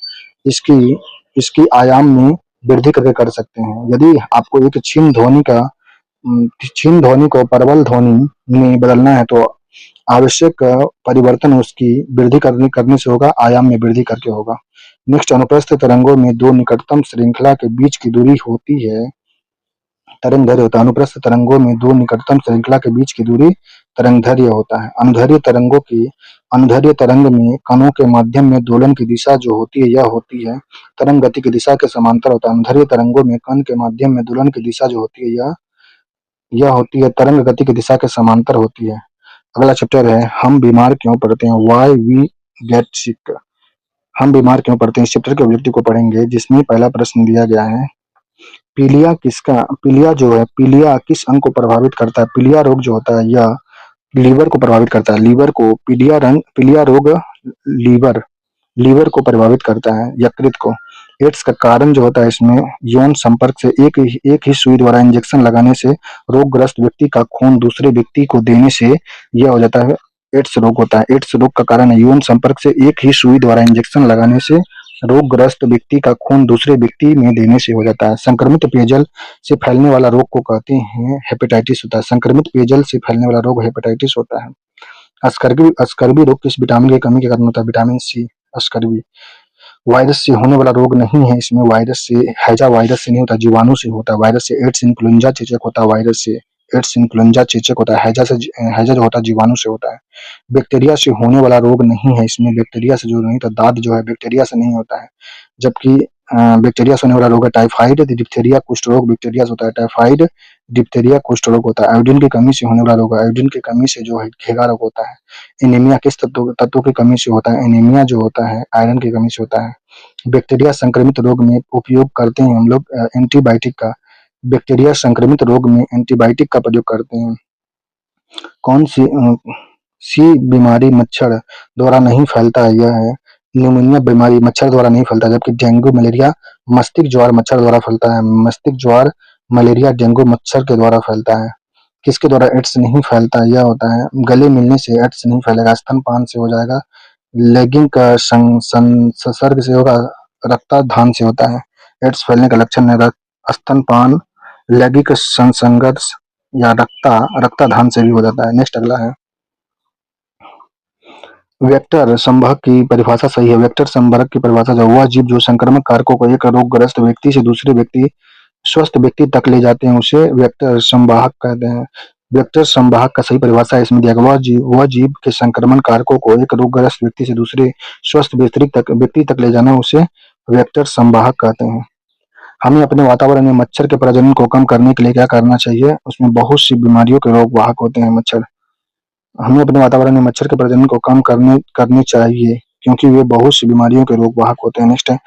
इसकी इसकी आयाम में वृद्धि करके कर सकते हैं। यदि आपको एक क्षीण ध्वनि को प्रबल ध्वनि में बदलना है तो आवश्यक परिवर्तन उसकी वृद्धि करने से होगा, आयाम में वृद्धि करके होगा। नेक्स्ट, अनुप्रस्थ तरंगों में दो निकटतम श्रृंखला के बीच की दूरी होती है तरंग दैर्घ्य होता है। अनुप्रस्थ तरंगों में दो निकटतम श्रृंखला के बीच की दूरी तरंगदैर्घ्य होता है। अनुदैर्घ्य तरंग में कणों के माध्यम में दोलन की दिशा जो होती है यह होती है तरंग गति की दिशा के समांतर होता है। अनुदैर्घ्य तरंगों में कण के माध्यम में दोलन की दिशा जो होती है यह होती है तरंग गति की दिशा के समांतर होती है। अगला चैप्टर है हम बीमार क्यों पड़ते हैं, व्हाई वी गेट सिक। हम बीमार क्यों पड़ते हैं, इस चैप्टर के ऑब्जेक्टिव को पढ़ेंगे, जिसमें पहला प्रश्न दिया गया है पीलिया किस अंग को प्रभावित करता है। पीलिया रोग जो होता है यह लीवर को प्रभावित करता है। लीवर को पीलिया रोग लीवर लीवर को प्रभावित करता है, यकृत को। एड्स का कारण जो होता है इसमें यौन संपर्क से एक ही सुई द्वारा इंजेक्शन लगाने से रोगग्रस्त व्यक्ति का खून दूसरे व्यक्ति को देने से यह हो जाता है एड्स रोग होता है। एड्स रोग का कारण है यौन संपर्क से एक ही सुई द्वारा इंजेक्शन लगाने से रोगग्रस्त व्यक्ति का खून दूसरे व्यक्ति में देने से हो जाता है। संक्रमित पेयजल से फैलने वाला रोग को कहते हैं हेपेटाइटिस होता है। संक्रमित पेयजल से फैलने वाला रोग हेपेटाइटिस होता है। स्कर्वी रोग किस विटामिन की कमी के कारण होता है, विटामिन सी। स्कर्वी वायरस से होने वाला रोग नहीं है, इसमें वायरस से हैजा वायरस से नहीं होता, जीवाणु से होता है। वायरस से एड्स इन्फ्लुएंजा चेचक होता है, वायरस से एड्स इन्फ्लुएंजा चेचक होता है। हैजा जो होता है जीवाणु से होता है। बैक्टीरिया से होने वाला रोग नहीं है, इसमें बैक्टीरिया से जो नहीं होता, दाद जो है बैक्टीरिया से नहीं होता है, जबकि बैक्टीरिया से होने वाला रोग है टाइफाइड, डिप्थीरिया, कुष्ठ रोग बैक्टीरिया से होता है। टाइफाइड, डिप्थीरिया, कुष्ठ रोग होता है। आयोडीन की कमी से होने वाला रोग है, आयोडीन की कमी से जो है घेगा रोग होता है। एनीमिया किस तत्व की कमी से होता है, एनीमिया जो होता है आयरन की कमी से होता है। बैक्टीरिया संक्रमित रोग में उपयोग करते हैं हम लोग एंटीबायोटिक का। बैक्टीरिया संक्रमित रोग में एंटीबायोटिक का प्रयोग करते हैं। कौन सी बीमारी मच्छर द्वारा नहीं फैलता है, यह है न्यूमोनिया बीमारी मच्छर द्वारा नहीं फैलता, जबकि डेंगू मलेरिया मस्तिष्क ज्वार मच्छर द्वारा फैलता है। मस्तिष्क ज्वार मलेरिया डेंगू मच्छर के द्वारा फैलता है। किसके द्वारा एड्स नहीं फैलता, यह होता है गले मिलने से एड्स नहीं फैलेगा, स्तनपान से हो जाएगा, लैंगिक संसर्ग से होगा, रक्तदान से होता है। एड्स फैलने का लक्षण है स्तनपान, लैंगिक संसर्ग या रक्तदान से भी हो जाता है। नेक्स्ट अगला है वेक्टर संवाहक की परिभाषा सही है। वेक्टर संवाहक की परिभाषा जो वह जीव जो संक्रामक कारकों को एक रोगग्रस्त व्यक्ति से दूसरे स्वस्थ व्यक्ति तक ले जाते हैं उसे वेक्टर संवाहक कहते हैं। वेक्टर संवाहक का सही परिभाषा इसमें दिया गया, वह जीव के संक्रमण कारकों को एक रोगग्रस्त व्यक्ति से दूसरे स्वस्थ व्यक्ति तक ले जाना उसे वेक्टर संवाहक कहते हैं। हमें अपने वातावरण में मच्छर के प्रजनन को कम करने के लिए क्या करना चाहिए, उसमें बहुत सी बीमारियों के रोग वाहक होते हैं मच्छर। हमें अपने वातावरण में मच्छर के प्रजनन को कम करने चाहिए क्योंकि वे बहुत सी बीमारियों के रोग वाहक होते हैं। नेक्स्ट है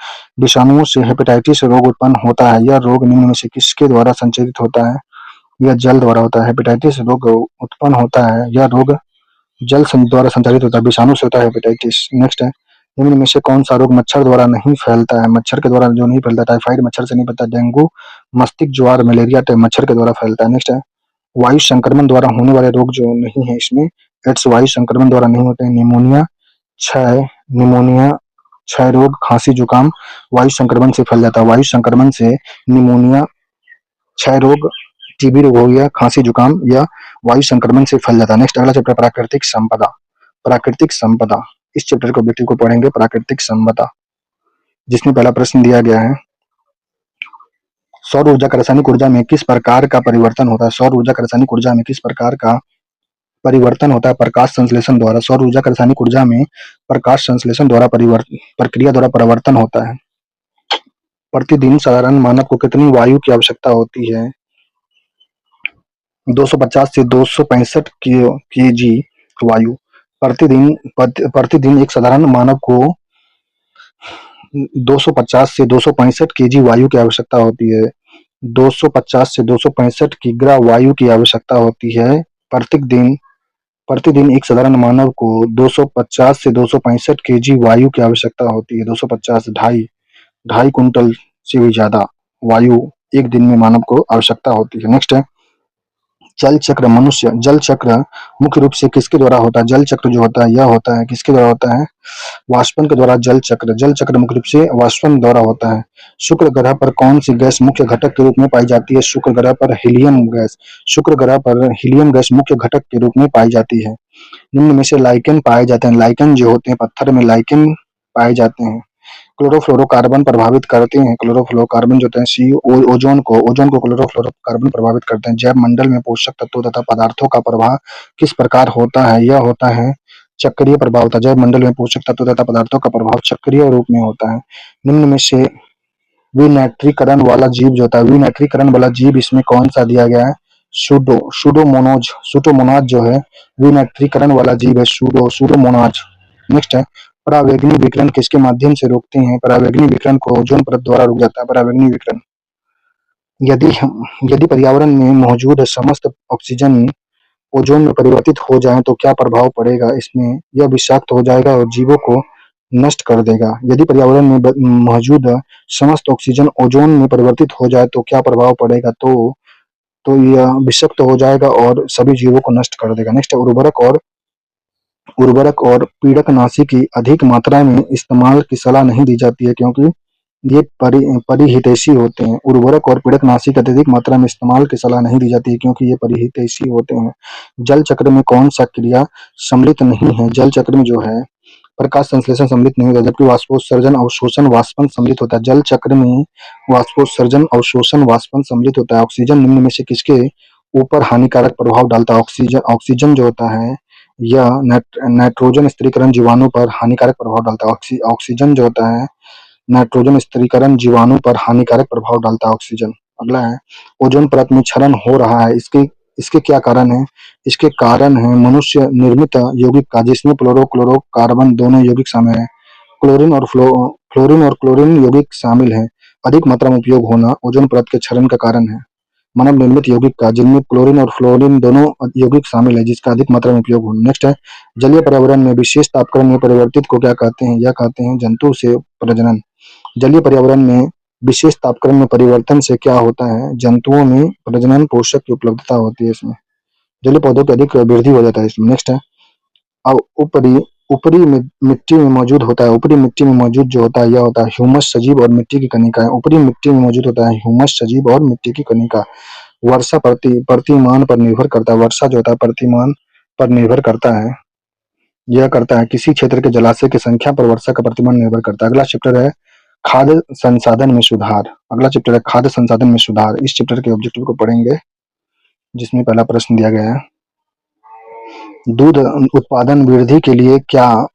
विषाणुओं से हेपेटाइटिस रोग उत्पन्न होता है, यह रोग निम्न में से किसके द्वारा संचालित होता है, यह जल द्वारा होता है। हेपेटाइटिस रोग उत्पन्न होता है, यह रोग जल द्वारा संचालित होता है, विषाणु से होता है हेपेटाइटिस। नेक्स्ट है निम्न में से कौन सा रोग मच्छर द्वारा नहीं फैलता है, मच्छर के द्वारा जो नहीं फैलता, टाइफाइड मच्छर से नहीं फैलता, डेंगू मस्तिष्क ज्वार मलेरिया मच्छर के द्वारा फैलता है। नेक्स्ट है वायु संक्रमण द्वारा होने वाले रोग जो नहीं है, इसमें एड्स वायु संक्रमण द्वारा नहीं होते हैं। निमोनिया क्षय रोग खांसी जुकाम वायु संक्रमण से फैल जाता है। वायु संक्रमण से निमोनिया क्षय रोग टीबी रोग हो गया, खांसी जुकाम या वायु संक्रमण से फैल जाता है। नेक्स्ट अगला चैप्टर प्राकृतिक संपदा। प्राकृतिक संपदा इस चैप्टर के ऑब्जेक्टिव को पढ़ेंगे प्राकृतिक संपदा, जिसमें पहला प्रश्न दिया गया है सौर ऊर्जा का रासायनिक ऊर्जा में किस प्रकार का परिवर्तन होता है। सौर ऊर्जा का रासायनिक ऊर्जा में किस प्रकार का परिवर्तन होता है, प्रकाश संश्लेषण द्वारा। सौर ऊर्जा का रासायनिक ऊर्जा में प्रकाश संश्लेषण द्वारा प्रक्रिया द्वारा परिवर्तन होता है। प्रतिदिन साधारण मानव को कितनी वायु की आवश्यकता होती है, 250 से 265 केजी वायु प्रतिदिन एक साधारण मानव को 250 से 265 केजी वायु की आवश्यकता होती है। 250 से 265 किग्रा वायु की आवश्यकता होती है प्रतिदिन एक साधारण मानव को 250 से 265 केजी वायु की आवश्यकता होती है। 250 ढाई कुंटल से भी ज्यादा वायु एक दिन में मानव को आवश्यकता होती है। नेक्स्ट है जल चक्र मुख्य रूप से किसके द्वारा होता है। जल चक्र जो होता है यह होता है किसके द्वारा होता है, वाष्पन के द्वारा। जल चक्र मुख्य रूप से वाष्पन द्वारा होता है। शुक्र ग्रह पर कौन सी गैस मुख्य घटक के रूप में पाई जाती है। शुक्र ग्रह पर हीलियम गैस मुख्य घटक के रूप में पाई जाती है। निम्न में से लाइकेन पाए जाते हैं, लाइकेन जो होते हैं पत्थर में लाइकेन पाए जाते हैं। क्लोरोफ्लोरोकार्बन प्रभावित करते हैं। क्लोरोफ्लोरोकार्बन जो होते हैं ओजोन को क्लोरोफ्लोरोकार्बन प्रभावित करते हैं। जैव मंडल में पोषक तत्वों तथा पदार्थों का प्रवाह किस प्रकार होता है? यह होता है चक्रीय प्रभाव होता है। जैव मंडल में पोषक तत्वों तथा पदार्थों का प्रभाव चक्रीय रूप में होता है। निम्न में से विनैट्रीकरण वाला जीव जो होता है, विनैट्रीकरण वाला जीव इसमें कौन सा दिया गया है? सूडोमोनाज जो है विनैट्रीकरण वाला जीव है, सूडोमोनाज। नेक्स्ट है परावैंगनी विकिरण किसके माध्यम से रोकते हैं? परावैंगनी विकिरण को ओजोन परत द्वारा रोका जाता है। परावैंगनी विकिरण यदि पर्यावरण में मौजूद समस्त ऑक्सीजन ओजोन में परिवर्तित हो जाए तो क्या प्रभाव पड़ेगा इसमें? यह विषाक्त हो जाएगा और जीवों को नष्ट कर देगा। यदि पर्यावरण में मौजूद समस्त ऑक्सीजन ओजोन में परिवर्तित हो जाए तो क्या प्रभाव पड़ेगा? तो यह विषाक्त हो जाएगा और सभी जीवों को नष्ट कर देगा। नेक्स्ट है उर्वरक और पीड़कनाशी की अधिक मात्रा में इस्तेमाल की सलाह नहीं दी जाती है क्योंकि ये परिहितैषी होते हैं। उर्वरक और पीड़कनाशी की अत्यधिक मात्रा में इस्तेमाल की सलाह नहीं दी जाती है क्योंकि ये परिहितैषी होते हैं। जल चक्र में कौन सा क्रिया सम्मिलित नहीं है? जल चक्र में जो है प्रकाश संश्लेषण सम्मिलित नहीं होता, जबकि वाष्पोत्सर्जन अवशोषण वाष्पन सम्मिलित होता है। जल चक्र में वाष्पोत्सर्जन अवशोषण वाष्पन सम्मिलित होता है। ऑक्सीजन निम्न में से किसके ऊपर हानिकारक प्रभाव डालता है? ऑक्सीजन जो होता है यह नाइट्रोजन स्थिरीकरण जीवाणु पर हानिकारक प्रभाव डालता है। ऑक्सीजन जो होता है नाइट्रोजन स्थिरीकरण जीवाणु पर हानिकारक प्रभाव डालता है ऑक्सीजन। अगला है ओजोन परत में क्षरण हो रहा है, इसके इसके क्या कारण है? इसके कारण है मनुष्य निर्मित यौगिक का जिसमें फ्लोरोक्लोरोकार्बन दोनों यौगिक शामिल हैं। फ्लोरीन और क्लोरीन यौगिक शामिल हैं। अधिक मात्रा में उपयोग होना ओजोन परत के क्षरण का कारण है। मानव निर्मित यौगिक का जिनमें क्लोरीन और फ्लोरीन दोनों यौगिक शामिल है जिसका अधिक मात्रा में उपयोग होना। नेक्स्ट है जलीय पर्यावरण में विशेष तापक्रम में परिवर्तित को क्या कहते हैं? यह कहते हैं जंतु से प्रजनन। जलीय पर्यावरण में विशेष तापक्रम में परिवर्तन से क्या होता है? जंतुओं में प्रजनन पोषक की उपलब्धता होती है इसमें। जलीय पौधों की अधिक वृद्धि हो जाता है इसमें। नेक्स्ट है अब मिट्टी में मौजूद होता है। ऊपरी मिट्टी में मौजूद जो होता है यह होता है ह्यूमस सजीव और मिट्टी की कणिका है। ऊपरी मिट्टी में मौजूद होता है ह्यूमस सजीव और मिट्टी की कणिका। वर्षा प्रतिमान पर निर्भर करता है। वर्षा जो होता है प्रतिमान पर निर्भर करता है। यह करता है किसी क्षेत्र के जलाशय की संख्या पर वर्षा का प्रतिमान निर्भर करता है। अगला चैप्टर है खाद्य संसाधन में सुधार। अगला चैप्टर है खाद्य संसाधन में सुधार। इस चैप्टर के ऑब्जेक्टिव को पढ़ेंगे जिसमें पहला प्रश्न दिया गया है दूध उत्पादन वृद्धि के लिए क्या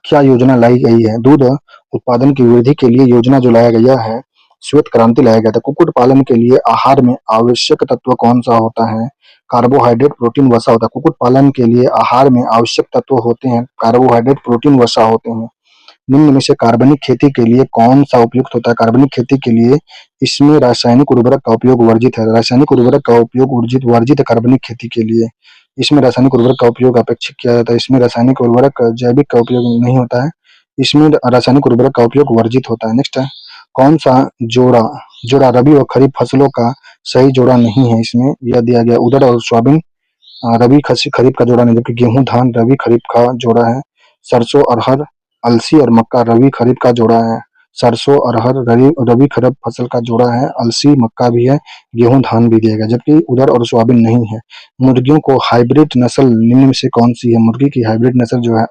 क्या योजना लाई गई है? दूध उत्पादन की वृद्धि के लिए योजना जो लाया गया है श्वेत क्रांति लाया गया था। कुक्कुट पालन के लिए आहार में आवश्यक तत्व कौन सा होता है? कार्बोहाइड्रेट प्रोटीन वसा होता है। कुक्कुट पालन के लिए आहार में आवश्यक तत्व होते हैं कार्बोहाइड्रेट प्रोटीन वसा होते हैं। निम्न में से कार्बनिक खेती के लिए कौन सा उपयुक्त होता है? कार्बनिक खेती के लिए इसमें रासायनिक उर्वरक का उपयोग वर्जित है। रासायनिक उर्वरक का उपयोग वर्जित है कार्बनिक खेती के लिए। इसमें रासायनिक उर्वरक का उपयोग अपेक्षित किया जाता है। इसमें रासायनिक उर्वरक जैविक का उपयोग नहीं होता है। इसमें रासायनिक उर्वरक का उपयोग वर्जित होता है। नेक्स्ट है कौन सा जोड़ा रबी और खरीफ फसलों का सही जोड़ा नहीं है? इसमें यह दिया गया उड़द और सोयाबीन रबी खरीफ का जोड़ा नहीं, जबकि गेहूं धान रबी खरीफ का जोड़ा है। सरसों अरहर अलसी और मक्का रबी खरीफ का जोड़ा है। सरसों अरहर रबी खरीफ फसल का जोड़ा है। अलसी मक्का भी है, गेहूं धान भी दिया गया, जबकि उड़द और सोयाबीन नहीं है। मुर्गियों को हाइब्रिड नस्ल निम्न में से कौन सी है? मुर्गी की हाइब्रिड नस्ल जो है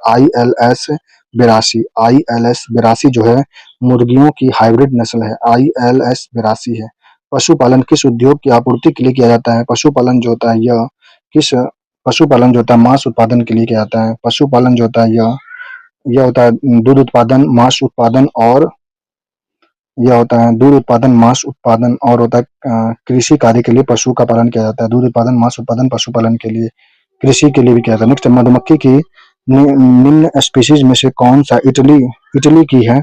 ILS 82 जो है मुर्गियों की हाइब्रिड नस्ल है। ILS 82 है। पशुपालन किस उद्योग की आपूर्ति के लिए किया जाता है? पशुपालन जो होता है यह किस पशुपालन जो होता है मांस उत्पादन के लिए किया जाता है। पशुपालन जो होता है यह होता है दूध उत्पादन मांस उत्पादन और यह होता है दूध उत्पादन मांस उत्पादन और होता है कृषि कार्य के लिए पशु का पालन किया जाता है। दूध उत्पादन मांस उत्पादन पशुपालन के लिए कृषि के लिए भी किया जाता है। नेक्स्ट मधुमक्खी की निम्न स्पीशीज में से कौन सा इटली की है?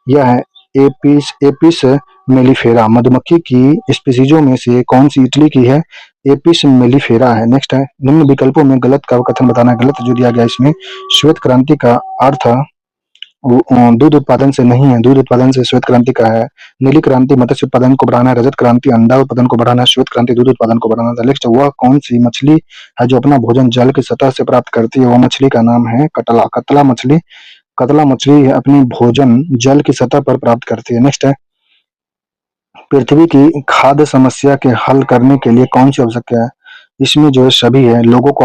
यह है एपिस मेलिफेरा। मधुमक्खी की स्पीशीजों में से कौन सी इटली की है? एपिस मेलिफेरा है। नेक्स्ट है निम्न विकल्पों में गलत का कथन बताना है। गलत जो दिया गया इसमें श्वेत क्रांति का अर्थ दूध उत्पादन से नहीं है, दूध उत्पादन से श्वेत क्रांति का है। नीली क्रांति मत्स्य उत्पादन को बढ़ाना है, रजत क्रांति अंडा उत्पादन को बढ़ाना है, श्वेत क्रांति दूध उत्पादन को बढ़ाना है। नेक्स्ट वह कौन सी मछली है जो अपना भोजन जल की सतह से प्राप्त करती है? वह मछली का नाम है कतला मछली अपनी भोजन जल की सतह पर प्राप्त करती है। नेक्स्ट है पृथ्वी की खाद्य समस्या के हल करने के लिए कौन सी आवश्यक है? इसमें जो है सभी है लोगों को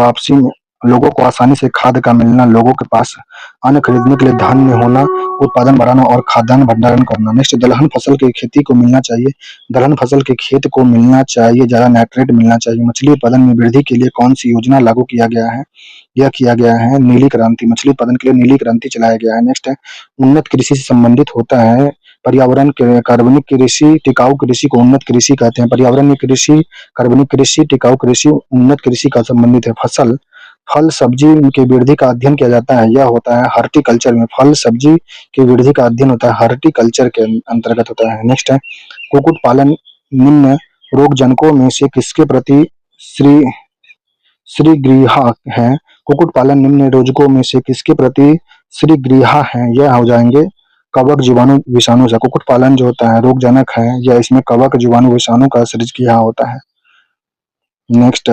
लोगों को आसानी से खाद का मिलना, लोगों के पास अन्न खरीदने के लिए धान्य होना, उत्पादन बढ़ाना और खाद्यान्न भंडारण करना। नेक्स्ट, दलहन फसल की खेती को मिलना चाहिए। दलहन फसल के खेत को मिलना चाहिए, ज़्यादा नाइट्रेट मिलना चाहिए। मछली उत्पादन में वृद्धि के लिए कौन सी योजना लागू किया गया है? यह किया गया है नीली क्रांति। मछली उत्पादन के लिए नीली क्रांति चलाया गया है। नेक्स्ट है, उन्नत कृषि से संबंधित होता है पर्यावरण के कार्बनिक कृषि, टिकाऊ कृषि को उन्नत कृषि कहते हैं। पर्यावरणीय कृषि, कार्बनिक कृषि, टिकाऊ कृषि, उन्नत कृषि का संबंधित है। फसल, फल सब्जी की वृद्धि का अध्ययन किया जाता है, यह होता है हॉर्टिकल्चर में। फल सब्जी की वृद्धि का अध्ययन होता है हॉर्टिकल्चर के अंतर्गत होता है। नेक्स्ट है, कुक्कुट पालन निम्न रोगजनकों में से किसके प्रति श्री श्रीगृहा है? कुक्कुट पालन निम्न रोगजनकों में से किसके प्रति श्रीगृहा है? यह हो जाएंगे कवक, जीवाणु, विषाणु से। कुक्कुट पालन जो होता है रोगजनक है, या इसमें कवक, जीवाणु, विषाणु का सृजकिया होता है। नेक्स्ट